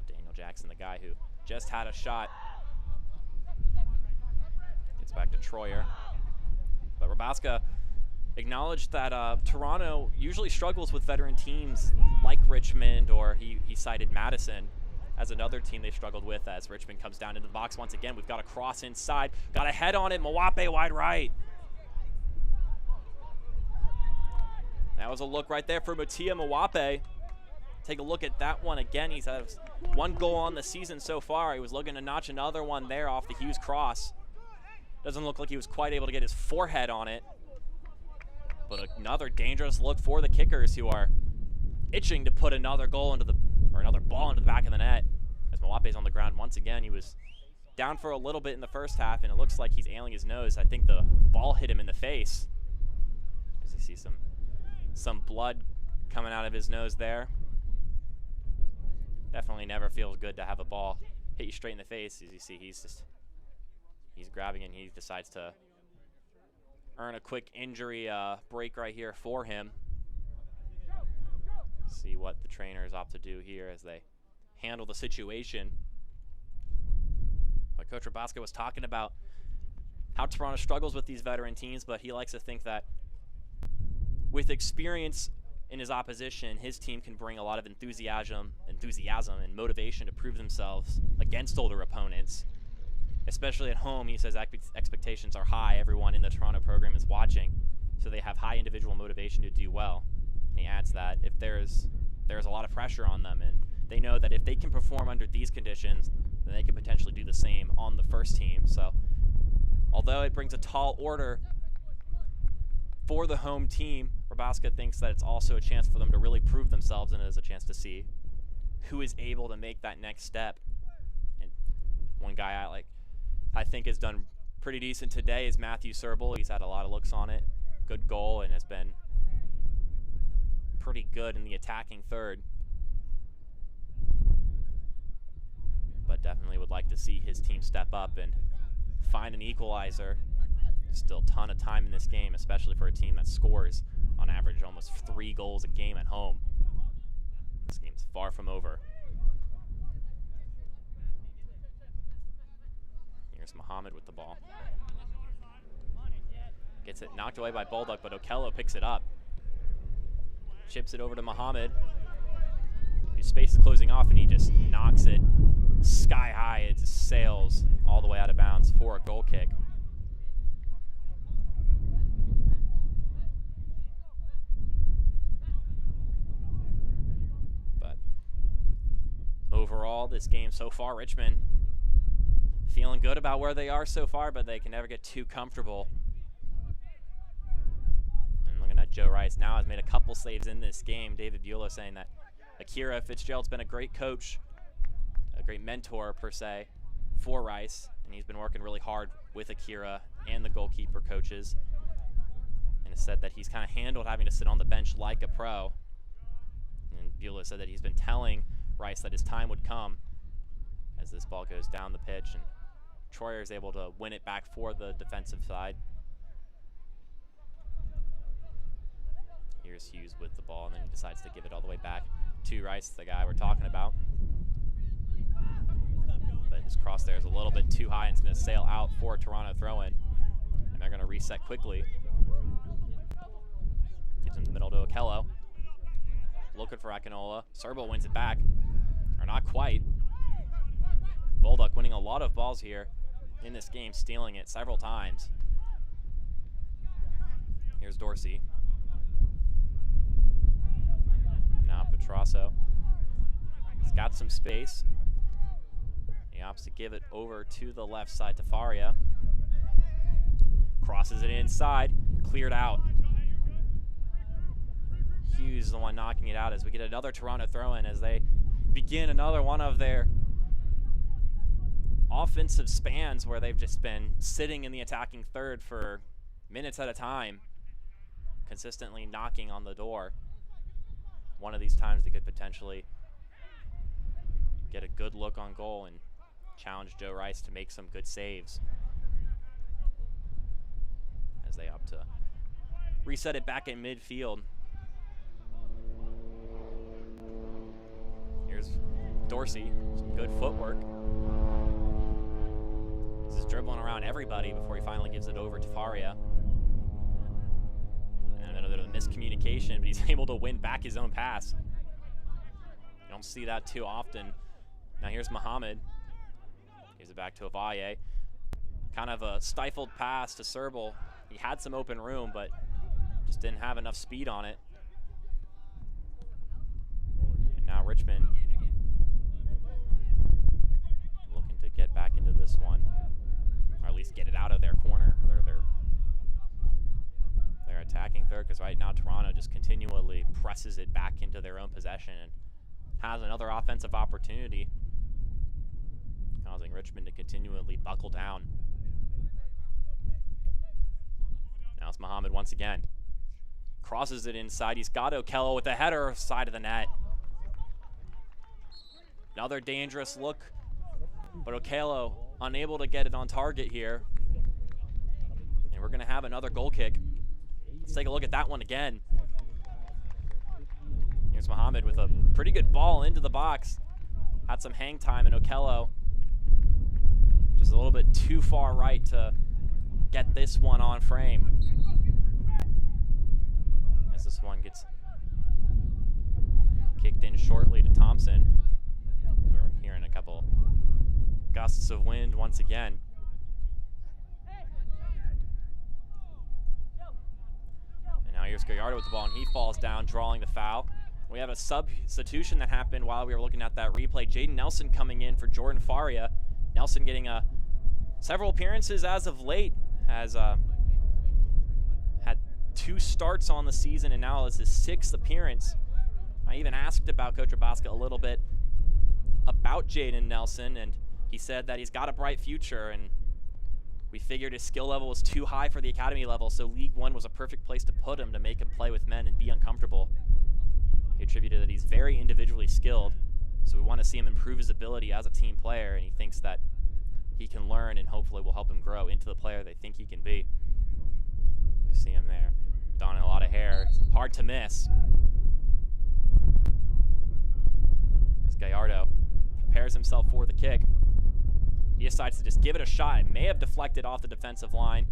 Daniel Jackson, the guy who just had a shot. Gets back to Troyer. But Rabaska acknowledged that Toronto usually struggles with veteran teams like Richmond, or he cited Madison as another team they struggled with, as Richmond comes down into the box once again. We've got a cross inside, got a head on it. Moape wide right. That was a look right there for Mutia Moape. Take a look at that one again. He's had 1 goal on the season so far. He was looking to notch another one there off the Hughes cross. Doesn't look like he was quite able to get his forehead on it. But another dangerous look for the kickers, who are itching to put another goal into another ball into the back of the net. As Moape's on the ground once again. He was down for a little bit in the first half, and it looks like he's ailing his nose. I think the ball hit him in the face. As you see some blood coming out of his nose there. Definitely never feels good to have a ball hit you straight in the face. As you see, he's grabbing it, and he decides to earn a quick injury break right here for him. See what the trainers opt to do here as they handle the situation. But Coach Rabaska was talking about how Toronto struggles with these veteran teams, but he likes to think that with experience in his opposition, his team can bring a lot of enthusiasm and motivation to prove themselves against older opponents. Especially at home, he says expectations are high. Everyone in the Toronto program is watching, so they have high individual motivation to do well. And he adds that if there's a lot of pressure on them, and they know that if they can perform under these conditions, then they can potentially do the same on the first team. So although it brings a tall order for the home team, Rabaska thinks that it's also a chance for them to really prove themselves, and it is a chance to see who is able to make that next step. And one guy I think has done pretty decent today is Matthew Serval. He's had a lot of looks on it. Good goal, and has been pretty good in the attacking third. But definitely would like to see his team step up and find an equalizer. Still a ton of time in this game, especially for a team that scores on average almost 3 goals a game at home. This game's far from over. Here's Muhammad with the ball. Gets it knocked away by Bulldog, but Okello picks it up. Chips it over to Muhammad. His space is closing off, and he just knocks it sky high. It just sails all the way out of bounds for a goal kick. But overall, this game so far, Richmond feeling good about where they are so far, but they can never get too comfortable. And looking at Joe Rice now, has made a couple saves in this game. David Buelow saying that Akira Fitzgerald's been a great coach, a great mentor per se for Rice, and he's been working really hard with Akira and the goalkeeper coaches, and has said that he's kind of handled having to sit on the bench like a pro. And Buelow said that he's been telling Rice that his time would come as this ball goes down the pitch, and Troyer is able to win it back for the defensive side. Here's Hughes with the ball, and then he decides to give it all the way back to Rice, the guy we're talking about. But his cross there is a little bit too high, and it's going to sail out for a Toronto throw-in. And they're going to reset quickly. Gives him the middle to Okello. Looking for Akinola. Serval wins it back. Or not quite. Bulldog winning a lot of balls here in this game, stealing it several times. Here's Dorsey. Now Petrasso. He's got some space. He opts to give it over to the left side to Faria. Crosses it inside, cleared out. Hughes is the one knocking it out as we get another Toronto throw-in as they begin another one of their offensive spans where they've just been sitting in the attacking third for minutes at a time, consistently knocking on the door. One of these times they could potentially get a good look on goal and challenge Joe Rice to make some good saves as they opt to reset it back in midfield. Here's Dorsey, some good footwork. He's just dribbling around everybody before he finally gives it over to Faria. And a bit of a miscommunication, but he's able to win back his own pass. You don't see that too often. Now here's Muhammad. Gives it back to Avaye. Kind of a stifled pass to Serval. He had some open room, but just didn't have enough speed on it. And now Richmond looking to get back into this one, or at least get it out of their corner. They're attacking third, because right now Toronto just continually presses it back into their own possession and has another offensive opportunity, causing Richmond to continually buckle down. Now it's Muhammad once again. Crosses it inside. He's got Okello with a header side of the net. Another dangerous look, but Okello unable to get it on target here. And we're going to have another goal kick. Let's take a look at that one again. Here's Muhammad with a pretty good ball into the box. Had some hang time, and Okello just a little bit too far right to get this one on frame. As this one gets kicked in shortly to Thompson. We're hearing a couple gusts of wind once again. And now here's Gallardo with the ball, and he falls down, drawing the foul. We have a substitution that happened while we were looking at that replay. Jaden Nelson coming in for Jordan Faria. Nelson getting several appearances as of late, has had 2 starts on the season, and now it's his 6th appearance. I even asked about Coach Abaska a little bit about Jaden Nelson, and he said that he's got a bright future, and we figured his skill level was too high for the academy level, so League One was a perfect place to put him to make him play with men and be uncomfortable. He attributed that he's very individually skilled, so we want to see him improve his ability as a team player, and he thinks that he can learn and hopefully will help him grow into the player they think he can be. You see him there, donning a lot of hair. Hard to miss. As Gallardo prepares himself for the kick, he decides to just give it a shot. It may have deflected off the defensive line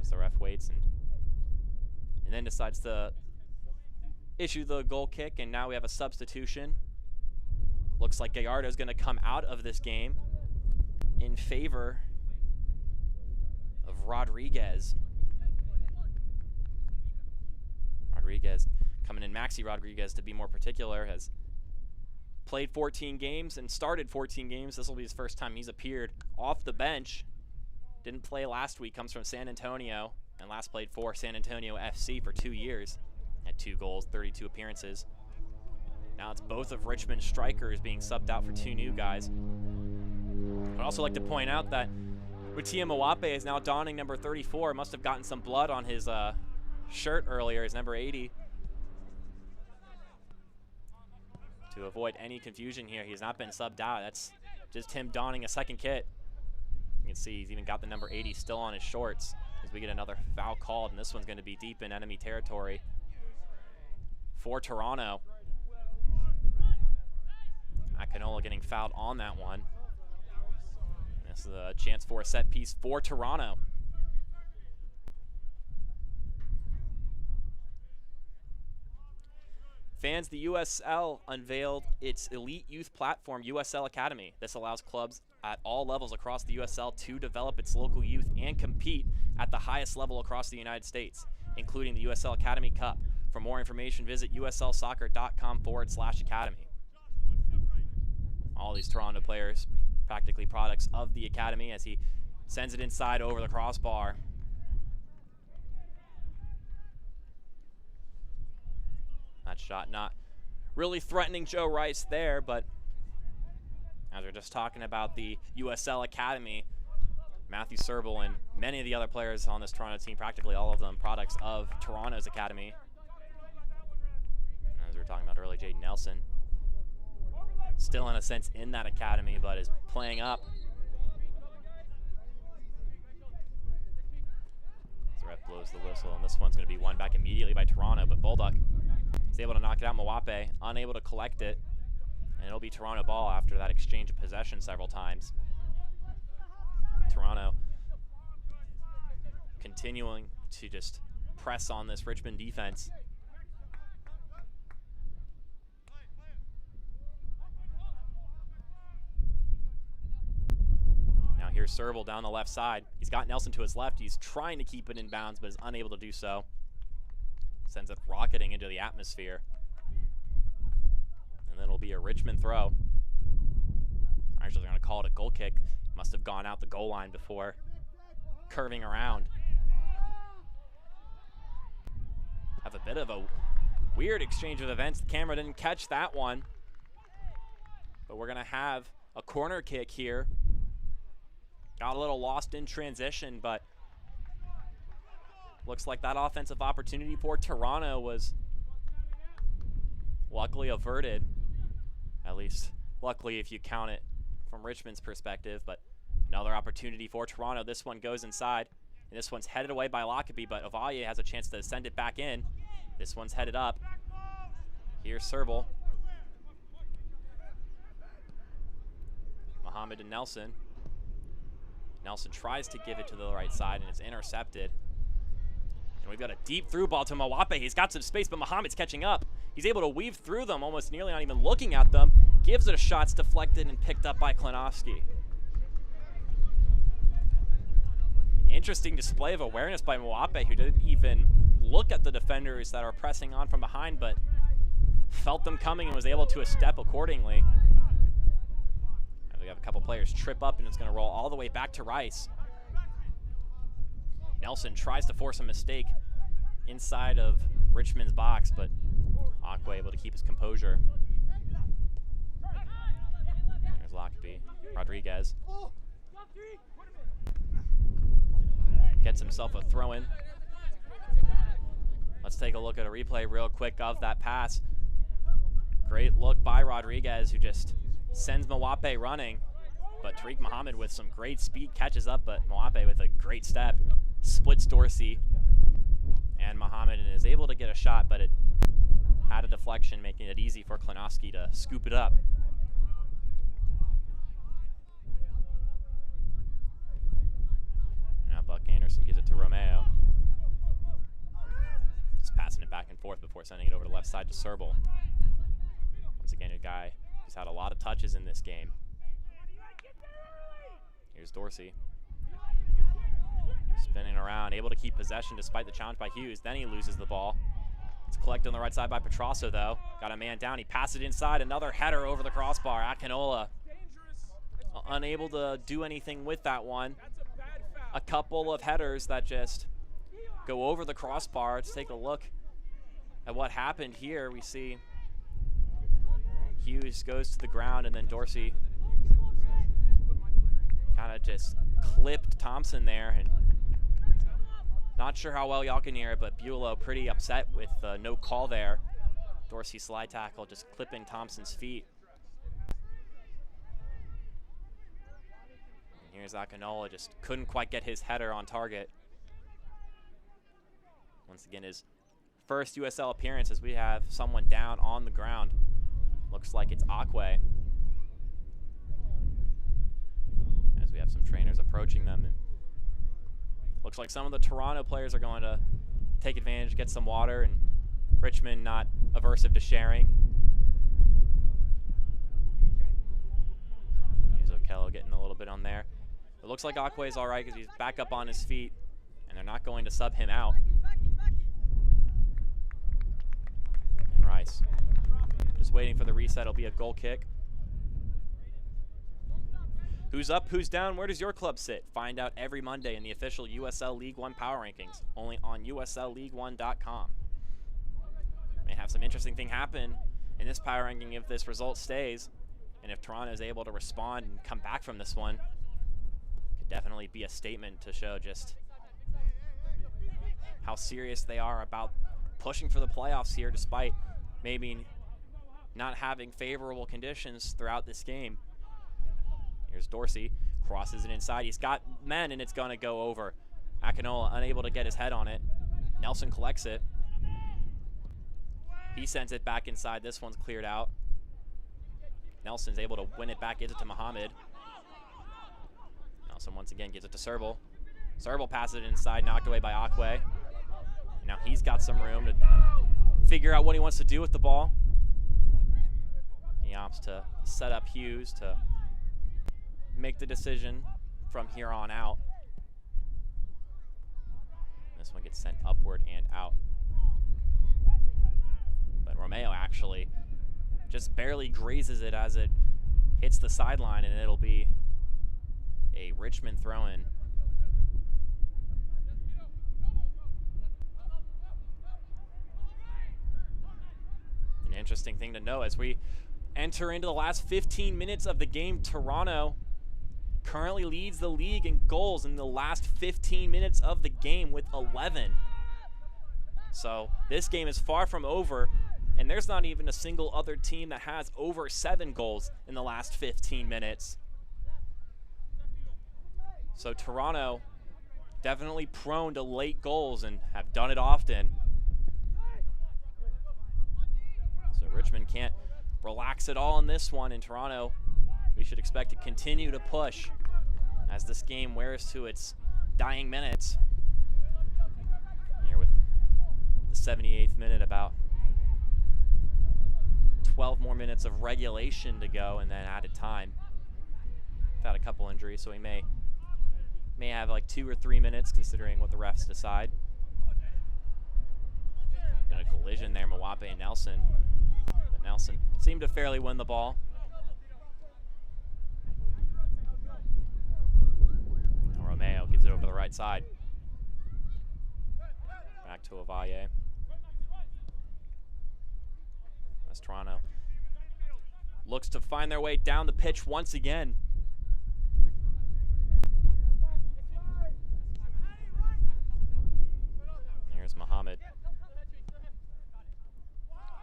as the ref waits and then decides to issue the goal kick, and now we have a substitution. Looks like Gallardo is going to come out of this game in favor of Rodriguez. Rodriguez coming in, Maxi Rodriguez to be more particular, has played 14 games and started 14 games. This will be his first time he's appeared off the bench. Didn't play last week, comes from San Antonio, and last played for San Antonio FC for 2 years. Had 2 goals, 32 appearances. Now it's both of Richmond's strikers being subbed out for 2 new guys. I'd also like to point out that Mutia Mwape is now donning number 34. Must have gotten some blood on his shirt earlier, his number 80. To avoid any confusion here, he's not been subbed out. That's just him donning a second kit. You can see he's even got the number 80 still on his shorts as we get another foul called, and this one's going to be deep in enemy territory for Toronto. Akinola getting fouled on that one. This is a chance for a set piece for Toronto. Fans, the USL unveiled its elite youth platform, USL Academy. This allows clubs at all levels across the USL to develop its local youth and compete at the highest level across the United States, including the USL Academy Cup. For more information, visit uslsoccer.com/academy. All these Toronto players, practically products of the academy, as he sends it inside over the crossbar. That shot not really threatening Joe Rice there, but as we're just talking about the USL Academy, Matthew Serval and many of the other players on this Toronto team, practically all of them products of Toronto's academy. As we were talking about earlier, Jaden Nelson, still in a sense in that academy, but is playing up. The ref blows the whistle, and this one's going to be won back immediately by Toronto, but Bulldog is able to knock it out. Mwape unable to collect it, and it'll be Toronto ball after that exchange of possession several times. Toronto continuing to just press on this Richmond defense. Now here's Serval down the left side. He's got Nelson to his left. He's trying to keep it in bounds, but is unable to do so. Sends it rocketing into the atmosphere. And then it'll be a Richmond throw. Actually, they're going to call it a goal kick. Must have gone out the goal line before curving around. Have a bit of a weird exchange of events. The camera didn't catch that one. But we're going to have a corner kick here. Got a little lost in transition, but looks like that offensive opportunity for Toronto was luckily averted. At least luckily if you count it from Richmond's perspective, but another opportunity for Toronto. This one goes inside, and this one's headed away by Lockerbie, but Ovalle has a chance to send it back in. This one's headed up. Here's Serval. Muhammad and Nelson. Nelson tries to give it to the right side, and it's intercepted. And we've got a deep through ball to Mwape. He's got some space, but Muhammad's catching up. He's able to weave through them, almost nearly not even looking at them. Gives it a shot, it's deflected and picked up by Klinowski. Interesting display of awareness by Mwape, who didn't even look at the defenders that are pressing on from behind, but felt them coming and was able to step accordingly. And we have a couple players trip up, and it's going to roll all the way back to Rice. Nelson tries to force a mistake inside of Richmond's box, but Aqua able to keep his composure. There's Lockerbie. Rodriguez gets himself a throw-in. Let's take a look at a replay real quick of that pass. Great look by Rodriguez, who just sends Mwape running, but Tariq Muhammad with some great speed catches up, but Mwape with a great step splits Dorsey and Muhammad and is able to get a shot, but it had a deflection, making it easy for Klonowski to scoop it up. Now Buck Anderson gives it to Romeo. Just passing it back and forth before sending it over to the left side to Serval. Once again, a guy who's had a lot of touches in this game. Here's Dorsey. Spinning around, able to keep possession despite the challenge by Hughes. Then he loses the ball. It's collected on the right side by Petrosso, though. Got a man down. He passed it inside. Another header over the crossbar. Akinola unable to do anything with that one. A couple of headers that just go over the crossbar. Let's take a look at what happened here. We see Hughes goes to the ground, and then Dorsey kind of just clipped Thompson there, and not sure how well y'all can hear it, but Buelow pretty upset with no call there. Dorsey slide tackle just clipping Thompson's feet. And here's Akinola, just couldn't quite get his header on target. Once again, his first USL appearance as we have someone down on the ground. Looks like it's Aquay. As we have some trainers approaching them. And looks like some of the Toronto players are going to take advantage, get some water, and Richmond not aversive to sharing. Here's Okello getting a little bit on there. It looks like Aquay's all right because he's back up on his feet, and they're not going to sub him out. And Rice just waiting for the reset. It'll be a goal kick. Who's up, who's down, where does your club sit? Find out every Monday in the official USL League One Power Rankings, only on USLLeague1.com. May have some interesting thing happen in this power ranking if this result stays, and if Toronto is able to respond and come back from this one. Could definitely be a statement to show just how serious they are about pushing for the playoffs here, despite maybe not having favorable conditions throughout this game. Here's Dorsey, crosses it inside. He's got men, and it's going to go over. Akinola unable to get his head on it. Nelson collects it. He sends it back inside. This one's cleared out. Nelson's able to win it back, gives it to Muhammad. Nelson once again gives it to Serval. Serval passes it inside, knocked away by Aquay. Now he's got some room to figure out what he wants to do with the ball. He opts to set up Hughes to make the decision from here on out. This one gets sent upward and out. But Romeo actually just barely grazes it as it hits the sideline, and it'll be a Richmond throw-in. An interesting thing to know as we enter into the last 15 minutes of the game. Toronto currently leads the league in goals in the last 15 minutes of the game with 11. So this game is far from over, and there's not even a single other team that has over 7 goals in the last 15 minutes. So Toronto definitely prone to late goals and have done it often. So Richmond can't relax at all in this one, in Toronto. We should expect to continue to push as this game wears to its dying minutes. Here with the 78th minute, about 12 more minutes of regulation to go, and then added time. Had a couple injuries, so we may have like 2 or 3 minutes considering what the refs decide. Been a collision there, Mwape and Nelson. But Nelson seemed to fairly win the ball. Now Romeo gives it over to the right side. Back to Avaye. As Toronto looks to find their way down the pitch once again. Here's Muhammad.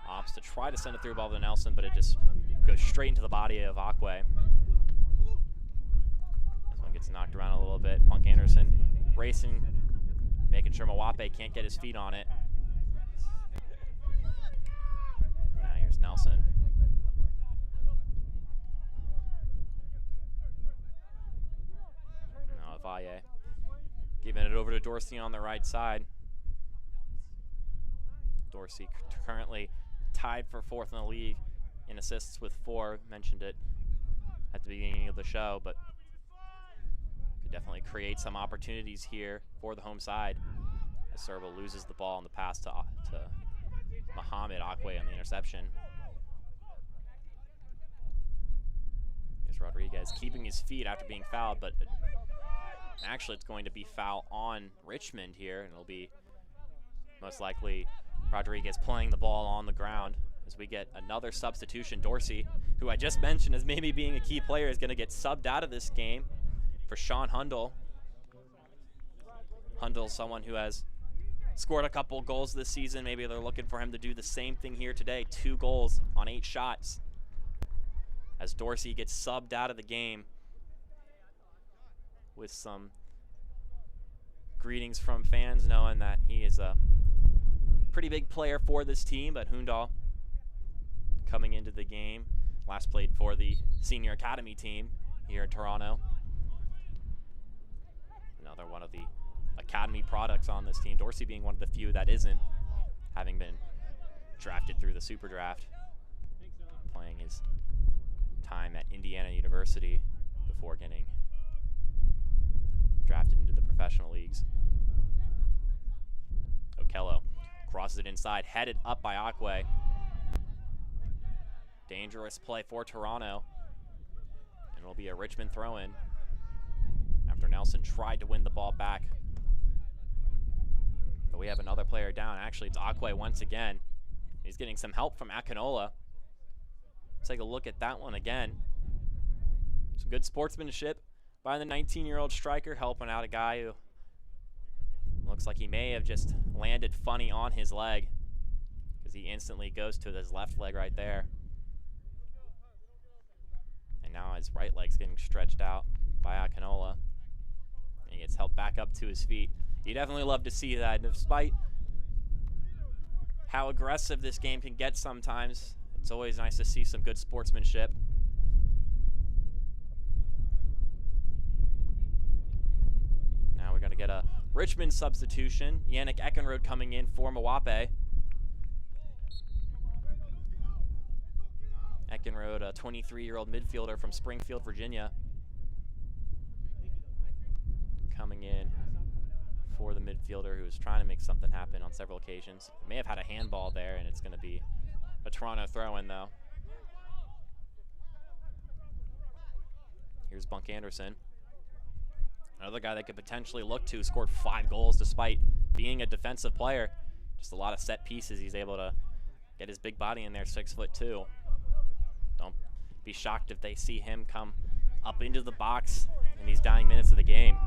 Opts to try to send a through ball to Nelson, but it just goes straight into the body of Akwe. This one gets knocked around a little bit. Punk Anderson racing, making sure Mwape can't get his feet on it. Now here's Nelson. Now Avaye giving it over to Dorsey on the right side. Dorsey currently tied for 4th in the league in assists with 4. Mentioned it at the beginning of the show, but could definitely create some opportunities here for the home side as Serval loses the ball on the pass to Muhammad. Akwe on the interception. Here's Rodriguez keeping his feet after being fouled, but actually it's going to be foul on Richmond here, and it'll be most likely Rodriguez playing the ball on the ground as we get another substitution. Dorsey, who I just mentioned as maybe being a key player, is going to get subbed out of this game for Sean Hundle. Hundle's someone who has scored a couple goals this season. Maybe they're looking for him to do the same thing here today. 2 goals on 8 shots. As Dorsey gets subbed out of the game with some greetings from fans, knowing that he is a pretty big player for this team. But Hundal coming into the game, last played for the senior academy team here in Toronto. Another one of the academy products on this team. Dorsey being one of the few that isn't, having been drafted through the super draft, playing his time at Indiana University before getting drafted into the professional leagues. Okello crosses it inside, headed up by Akwe. Dangerous play for Toronto, and it'll be a Richmond throw-in after Nelson tried to win the ball back. But we have another player down. Actually, it's Akwe once again. He's getting some help from Akinola. Let's take a look at that one again. Some good sportsmanship by the 19-year-old striker, helping out a guy who looks like he may have just landed funny on his leg, because he instantly goes to his left leg right there. And now his right leg's getting stretched out by Akinola. And he gets helped back up to his feet. You definitely love to see that. Despite how aggressive this game can get sometimes, it's always nice to see some good sportsmanship. Now we're going to get a Richmond substitution. Yannick Eckenrode coming in for Mwape. Eckenrode, a 23-year-old midfielder from Springfield, Virginia, coming in for the midfielder who was trying to make something happen on several occasions. May have had a handball there, and it's going to be a Toronto throw-in, though. Here's Bunk Anderson. Another guy that could potentially look to, scored 5 goals despite being a defensive player. Just a lot of set pieces. He's able to get his big body in there, 6'2". Don't be shocked if they see him come up into the box in these dying minutes of the game.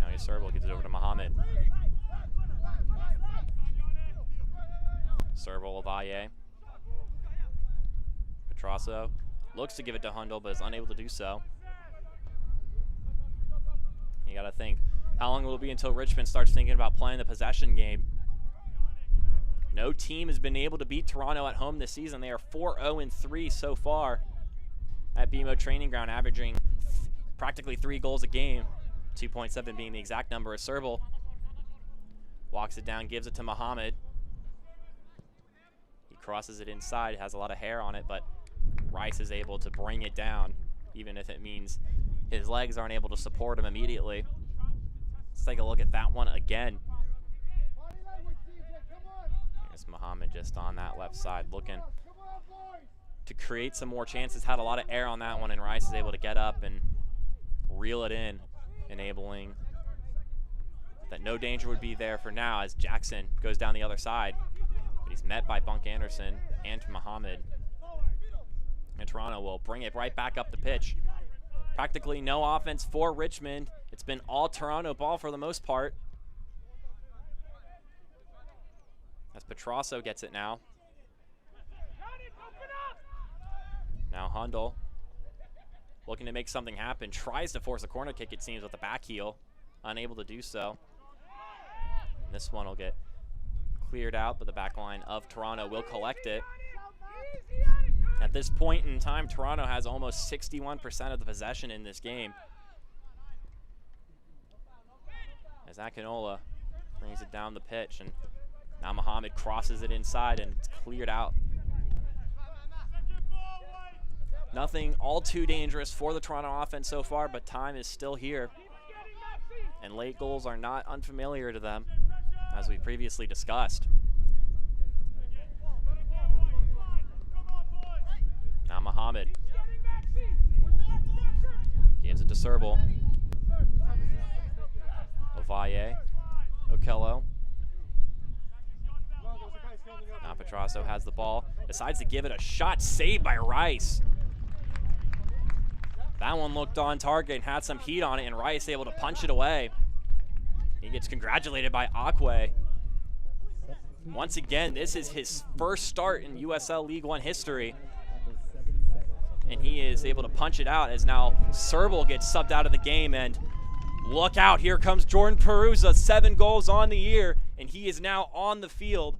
Now here's Serval, gets it over to Muhammad. Serval, Avaye. Petrasso looks to give it to Hundle, but is unable to do so. You gotta think, how long will it be until Richmond starts thinking about playing the possession game? No team has been able to beat Toronto at home this season. They are 4-0-3 so far at BMO Training Ground, averaging practically 3 goals a game, 2.7 being the exact number. As Serval walks it down, gives it to Muhammad. He crosses it inside, has a lot of hair on it, but Rice is able to bring it down, even if it means his legs aren't able to support him immediately. Let's take a look at that one again. Here's Muhammad just on that left side, looking to create some more chances. Had a lot of air on that one, and Rice is able to get up and reel it in, enabling that no danger would be there for now as Jackson goes down the other side. But he's met by Bunk Anderson and Muhammad. And Toronto will bring it right back up the pitch. Practically no offense for Richmond. It's been all Toronto ball for the most part. As Petrosso gets it now. Now Hundle looking to make something happen. Tries to force a corner kick, it seems, with the back heel. Unable to do so. And this one will get cleared out, but the back line of Toronto will collect it. At this point in time, Toronto has almost 61% of the possession in this game. As Akinola brings it down the pitch, and now Muhammad crosses it inside, and it's cleared out. Nothing all too dangerous for the Toronto offense so far, but time is still here. And late goals are not unfamiliar to them, as we previously discussed. Now Muhammad gives it to Serval. Ovalle, Okello. Now Petrosso has the ball, decides to give it a shot, saved by Rice. That one looked on target and had some heat on it, and Rice able to punch it away. He gets congratulated by Akwe. Once again, this is his first start in USL League One history. And he is able to punch it out as now Serval gets subbed out of the game. And look out, here comes Jordan Peruza, 7 goals on the year, and he is now on the field.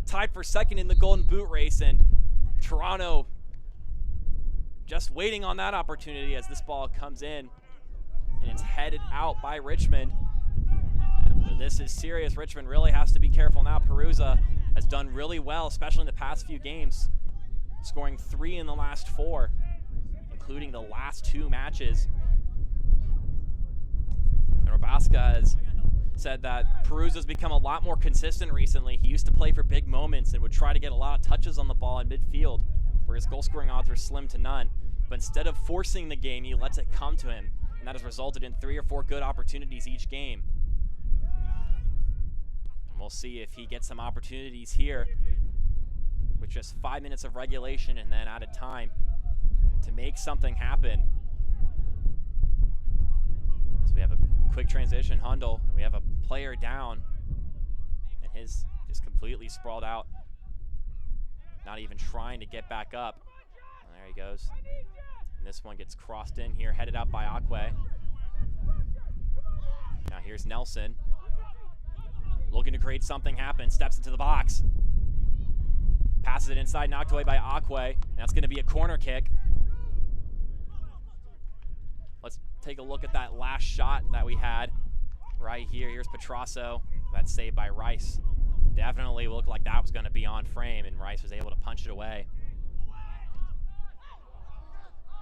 Tied for second in the Golden Boot race, and Toronto just waiting on that opportunity as this ball comes in, and it's headed out by Richmond. But this is serious. Richmond really has to be careful now. Peruza has done really well, especially in the past few games, scoring 3 in the last 4, including the last 2 matches. And Rabaska has said that Peruza's become a lot more consistent recently. He used to play for big moments and would try to get a lot of touches on the ball in midfield, where his goal-scoring odds are slim to none. But instead of forcing the game, he lets it come to him, and that has resulted in 3 or 4 good opportunities each game. And we'll see if he gets some opportunities here with just 5 minutes of regulation and then added time to make something happen. As we have a quick transition, Hundle, and we have a player down, and his just completely sprawled out, not even trying to get back up. And there he goes. And this one gets crossed in here, headed out by Akwe. Now here's Nelson, looking to create something happen, steps into the box. Passes it inside, knocked away by Akwe, and that's going to be a corner kick. Let's take a look at that last shot that we had right here. Here's Petrosso. That's saved by Rice. Definitely looked like that was going to be on frame, and Rice was able to punch it away.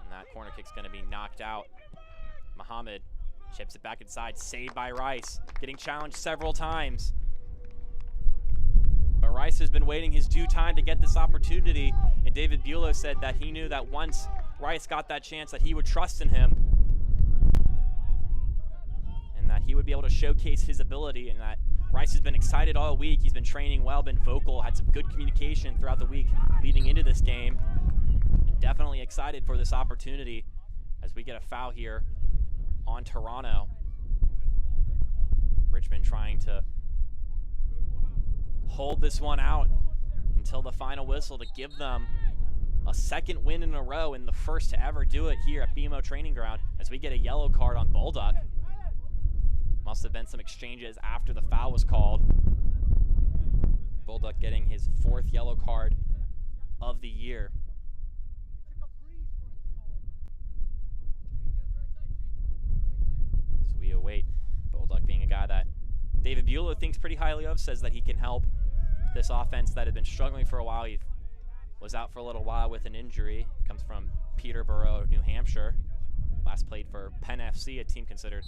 And that corner kick's going to be knocked out. Muhammad chips it back inside, saved by Rice, getting challenged several times. But Rice has been waiting his due time to get this opportunity, and David Bulow said that he knew that once Rice got that chance that he would trust in him, and that he would be able to showcase his ability, and that Rice has been excited all week. He's been training well, been vocal, had some good communication throughout the week leading into this game, and definitely excited for this opportunity as we get a foul here on Toronto. Richmond trying to hold this one out until the final whistle to give them a second win in a row and the first to ever do it here at BMO Training Ground, as we get a yellow card on Bulldog. Must have been some exchanges after the foul was called. Bulldog getting his 4th yellow card of the year. So we await Bulldog, being a guy that David Bulow thinks pretty highly of, says that he can help this offense that had been struggling for a while. He was out for a little while with an injury. Comes from Peterborough, New Hampshire. Last played for Penn FC, a team considered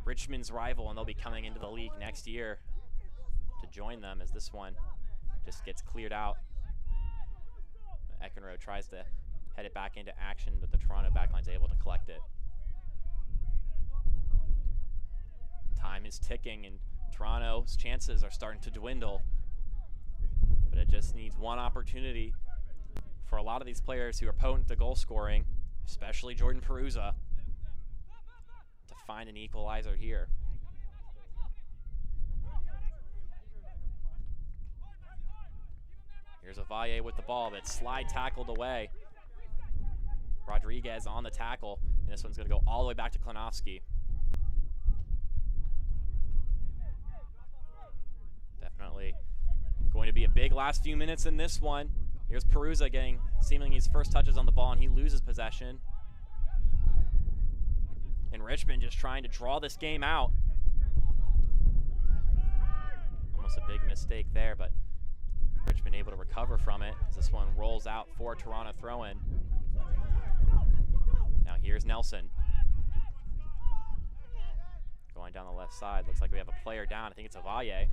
Richmond's rival, and they'll be coming into the league next year to join them, as this one just gets cleared out. Eckenroe tries to head it back into action, but the Toronto backline's able to collect it. Time is ticking, and Toronto's chances are starting to dwindle. But it just needs one opportunity for a lot of these players who are potent to goal scoring, especially Jordan Peruza, to find an equalizer here. Here's Avalle with the ball, but slide tackled away. Rodriguez on the tackle, and this one's going to go all the way back to Klinowski. Definitely going to be a big last few minutes in this one. Here's Peruza getting seemingly his first touches on the ball, and he loses possession. And Richmond just trying to draw this game out. Almost a big mistake there, but Richmond able to recover from it as this one rolls out for Toronto throw-in. Now here's Nelson. Going down the left side. Looks like we have a player down. I think it's Avalle.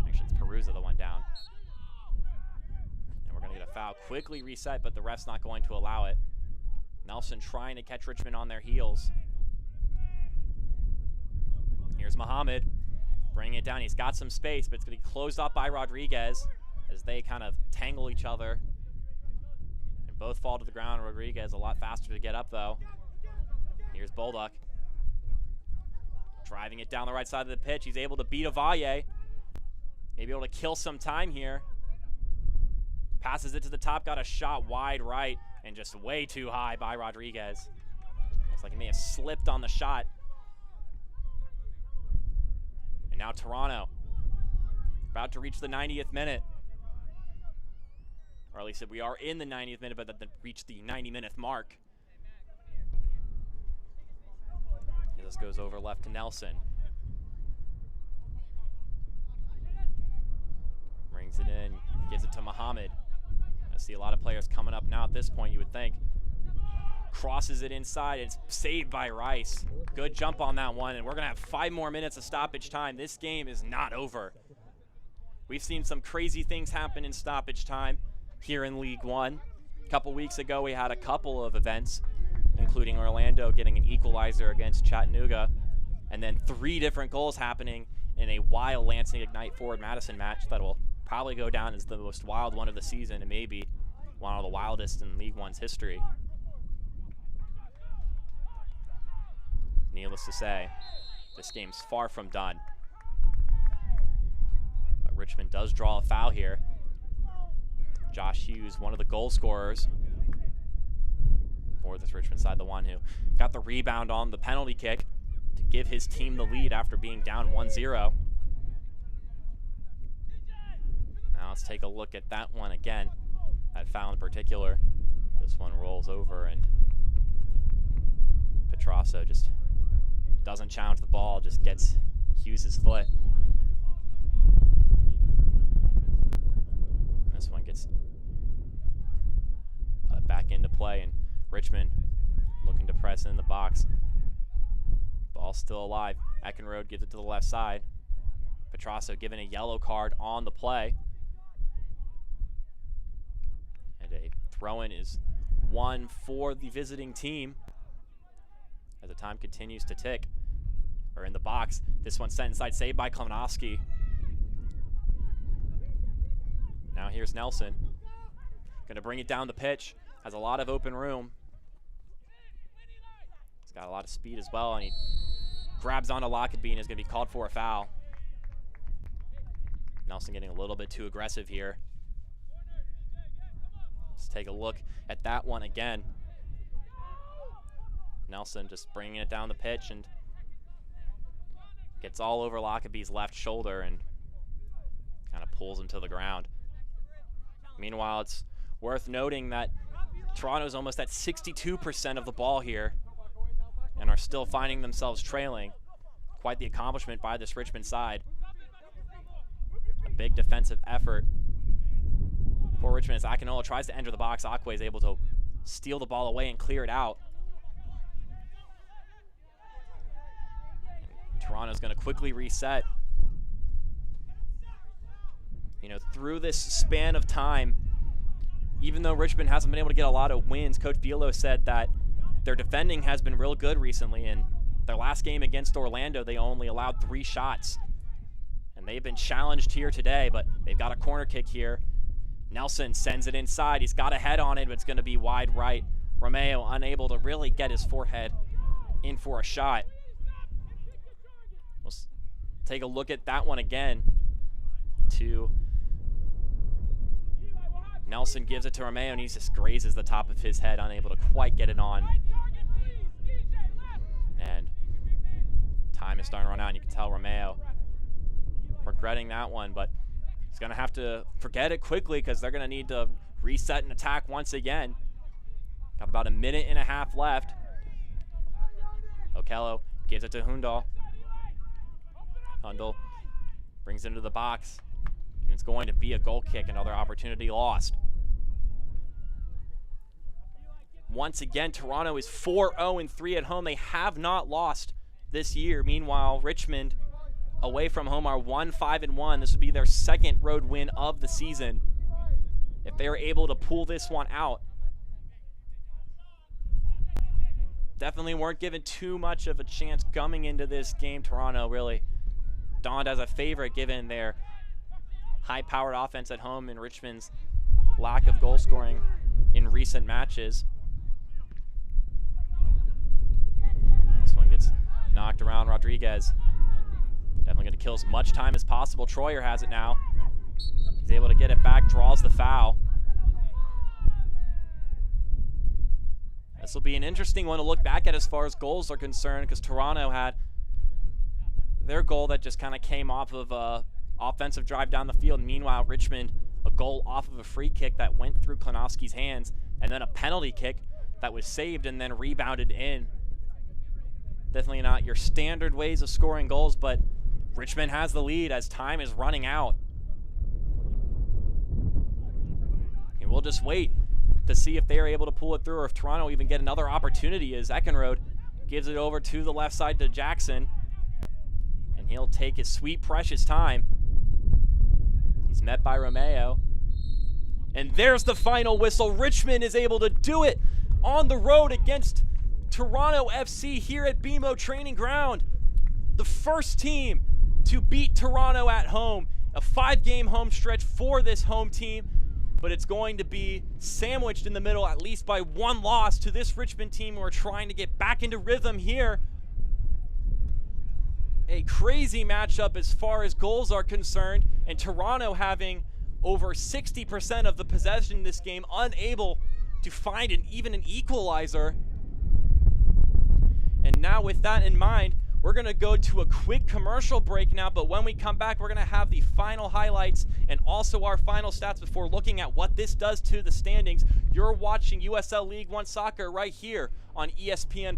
Actually, it's Peruza, the one down. And we're going to get a foul. Quickly reset, but the ref's not going to allow it. Nelson trying to catch Richmond on their heels. Here's Muhammad. Bringing it down. He's got some space, but it's going to be closed off by Rodriguez as they kind of tangle each other. And both fall to the ground. Rodriguez a lot faster to get up, though. Here's Bolduc. Driving it down the right side of the pitch. He's able to beat Avalle. Maybe able to kill some time here. Passes it to the top. Got a shot wide right and just way too high by Rodriguez. Looks like he may have slipped on the shot. And now Toronto about to reach the 90th minute. Or at least we are in the 90th minute, but that reached the 90-minute mark. This goes over left to Nelson. Brings it in, gives it to Muhammad. I see a lot of players coming up now at this point, you would think. Crosses it inside, it's saved by Rice. Good jump on that one, and we're gonna have 5 more minutes of stoppage time. This game is not over. We've seen some crazy things happen in stoppage time here in League One. A couple weeks ago, we had a couple of events, including Orlando getting an equalizer against Chattanooga, and then 3 different goals happening in a wild Lansing Ignite Forward Madison match that will probably go down as the most wild one of the season and maybe one of the wildest in League One's history. Needless to say, this game's far from done. But Richmond does draw a foul here. Josh Hughes, one of the goal scorers for this Richmond side, the one who got the rebound on the penalty kick to give his team the lead after being down 1-0. Now let's take a look at that one again, that foul in particular. This one rolls over and Petrasso just doesn't challenge the ball, just gets Hughes' foot. This one gets put back into play, and Richmond looking to press in the box. Ball still alive. Eckenrode gives it to the left side. Petrasso given a yellow card on the play. And a throw-in is one for the visiting team as the time continues to tick. Or in the box. This one sent inside, saved by Klinowski. Now here's Nelson. Gonna bring it down the pitch. Has a lot of open room. He's got a lot of speed as well, and he grabs onto Lockerbie and is gonna be called for a foul. Nelson getting a little bit too aggressive here. Let's take a look at that one again. Nelson just bringing it down the pitch and gets all over Lockerbie's left shoulder and kind of pulls him to the ground. Meanwhile, it's worth noting that Toronto's almost at 62% of the ball here and are still finding themselves trailing. Quite the accomplishment by this Richmond side. A big defensive effort for Richmond as Akinola tries to enter the box. Akwe is able to steal the ball away and clear it out. And Toronto's going to quickly reset. You know, through this span of time, even though Richmond hasn't been able to get a lot of wins, Coach Bielo said that their defending has been real good recently, and Their last game against Orlando, they only allowed 3 shots. And they've been challenged here today, but they've got a corner kick here. Nelson sends it inside. He's got a head on it, but it's going to be wide right. Romeo unable to really get his forehead in for a shot. We'll take a look at that one again. Nelson gives it to Romeo, and he just grazes the top of his head, unable to quite get it on. And time is starting to run out, and you can tell Romeo regretting that one, but he's going to have to forget it quickly because they're going to need to reset and attack once again. Got about a minute and a half left. Okello gives it to Hundal. Hundal brings it into the box. And it's going to be a goal kick, another opportunity lost. Once again, Toronto is 4-0-3 at home. They have not lost this year. Meanwhile, Richmond away from home are 1-5-1. This would be their second road win of the season. If they are able to pull this one out, definitely weren't given too much of a chance coming into this game. Toronto really dawned as a favorite given their high-powered offense at home and Richmond's lack of goal scoring in recent matches. This one gets knocked around. Rodriguez definitely going to kill as much time as possible. Troyer has it now. He's able to get it back, draws the foul. This will be an interesting one to look back at as far as goals are concerned, because Toronto had their goal that just kind of came off of a offensive drive down the field. Meanwhile, Richmond, a goal off of a free kick that went through Klonowski's hands, and then a penalty kick that was saved and then rebounded in. Definitely not your standard ways of scoring goals, but Richmond has the lead as time is running out. And we'll just wait to see if they are able to pull it through, or if Toronto even get another opportunity, as Eckenrode gives it over to the left side to Jackson. And he'll take his sweet, precious time. He's met by Romeo. And there's the final whistle. Richmond is able to do it on the road against Toronto FC here at BMO Training Ground. The first team to beat Toronto at home. A 5-game home stretch for this home team, but it's going to be sandwiched in the middle at least by one loss to this Richmond team who are trying to get back into rhythm here. A crazy matchup as far as goals are concerned, and Toronto having over 60% of the possession in this game, unable to find even an equalizer. And now with that in mind, we're going to go to a quick commercial break now, but when we come back, we're going to have the final highlights and also our final stats before looking at what this does to the standings. You're watching USL League One Soccer right here on ESPN+.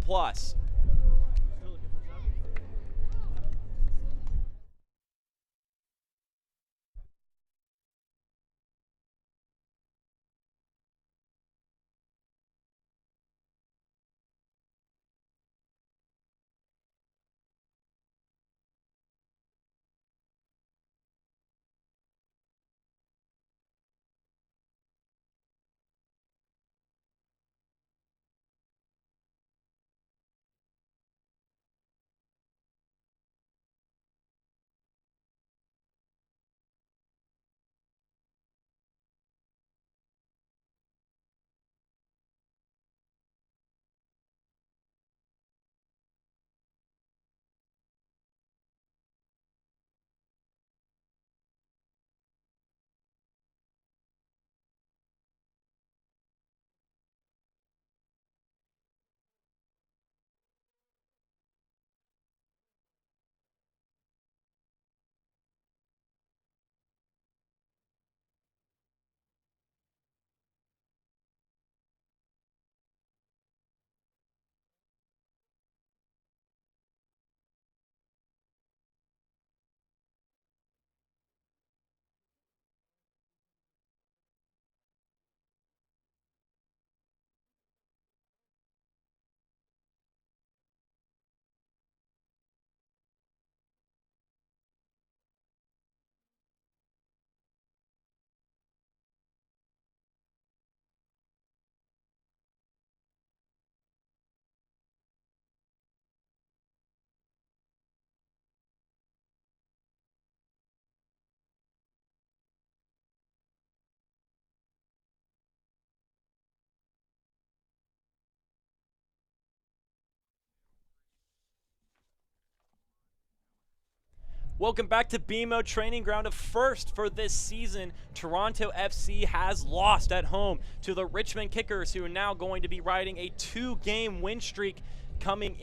Welcome back to BMO Training Ground. A first for this season. Toronto FC has lost at home to the Richmond Kickers, who are now going to be riding a 2-game win streak coming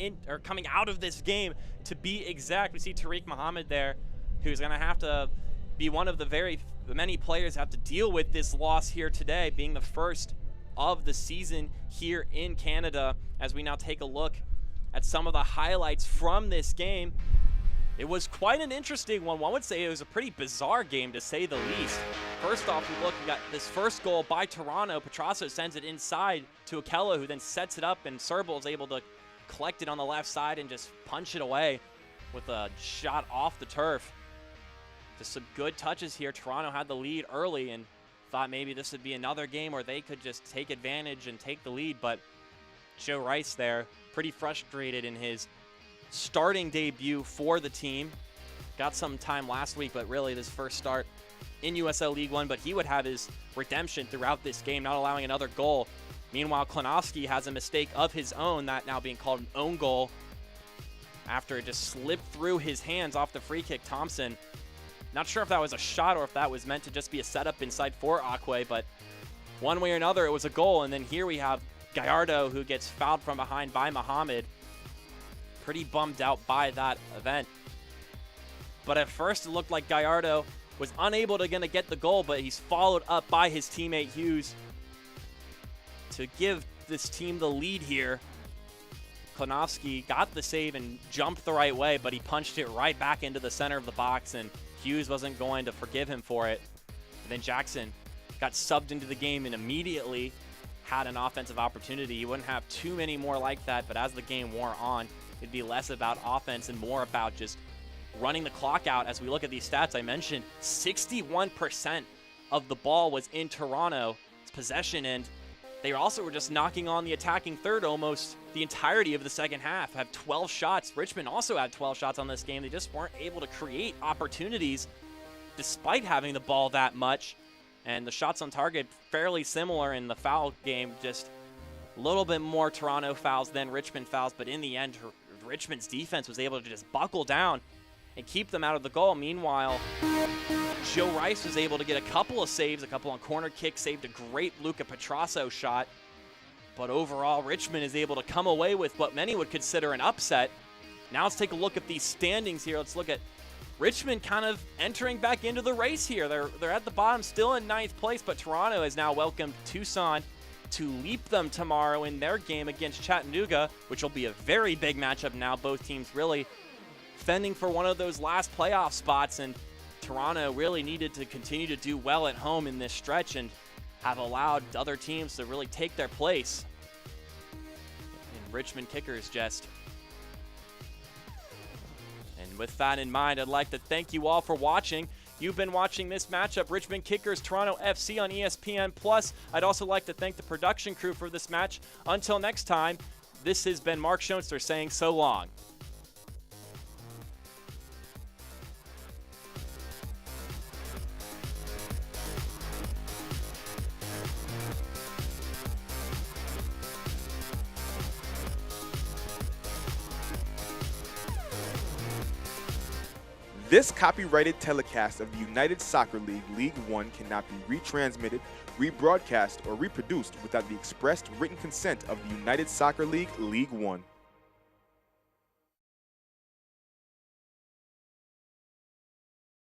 out of this game. To be exact, we see Tariq Mohammed there, who's going to have to be one of the many players who have to deal with this loss here today, being the first of the season here in Canada. As we now take a look at some of the highlights from this game. It was quite an interesting one. One would say it was a pretty bizarre game, to say the least. First off, we got this first goal by Toronto. Petrasso sends it inside to Akella, who then sets it up, and Serval is able to collect it on the left side and just punch it away with a shot off the turf. Just some good touches here. Toronto had the lead early and thought maybe this would be another game where they could just take advantage and take the lead, but Joe Rice there, pretty frustrated in his starting debut for the team. Got some time last week, but really this first start in USL League One, but he would have his redemption throughout this game, not allowing another goal. Meanwhile, Klonowski has a mistake of his own, that now being called an own goal after it just slipped through his hands off the free kick. Thompson, not sure if that was a shot or if that was meant to just be a setup inside for Akwe, but one way or another, it was a goal. And then here we have Gallardo, who gets fouled from behind by Mohammed. Pretty bummed out by that event. But at first it looked like Gallardo was unable to get the goal, but he's followed up by his teammate Hughes to give this team the lead here. Klonowski got the save and jumped the right way, but he punched it right back into the center of the box, and Hughes wasn't going to forgive him for it. And then Jackson got subbed into the game and immediately had an offensive opportunity. He wouldn't have too many more like that, but as the game wore on, it'd be less about offense and more about just running the clock out. As we look at these stats, I mentioned 61% of the ball was in Toronto's possession, and they also were just knocking on the attacking third almost the entirety of the second half. Had 12 shots. Richmond also had 12 shots on this game. They just weren't able to create opportunities despite having the ball that much. And the shots on target fairly similar in the foul game, just a little bit more Toronto fouls than Richmond fouls, but in the end, Richmond's defense was able to just buckle down and keep them out of the goal. Meanwhile, Joe Rice was able to get a couple of saves, a couple on corner kicks, saved a great Luka Petro shot. But overall, Richmond is able to come away with what many would consider an upset. Now let's take a look at these standings here. Let's look at Richmond kind of entering back into the race here. They're at the bottom, still in 9th place, but Toronto has now welcomed Tucson to leap them tomorrow in their game against Chattanooga, which will be a very big matchup now. Both teams really fending for one of those last playoff spots, and Toronto really needed to continue to do well at home in this stretch and have allowed other teams to really take their place. And Richmond Kickers just... And with that in mind, I'd like to thank you all for watching. You've been watching this matchup, Richmond Kickers, Toronto FC on ESPN+. I'd also like to thank the production crew for this match. Until next time, this has been Mark Schoenster saying so long.
This copyrighted telecast of the United Soccer League League One cannot be retransmitted, rebroadcast, or reproduced without the expressed written consent of the United Soccer League League One.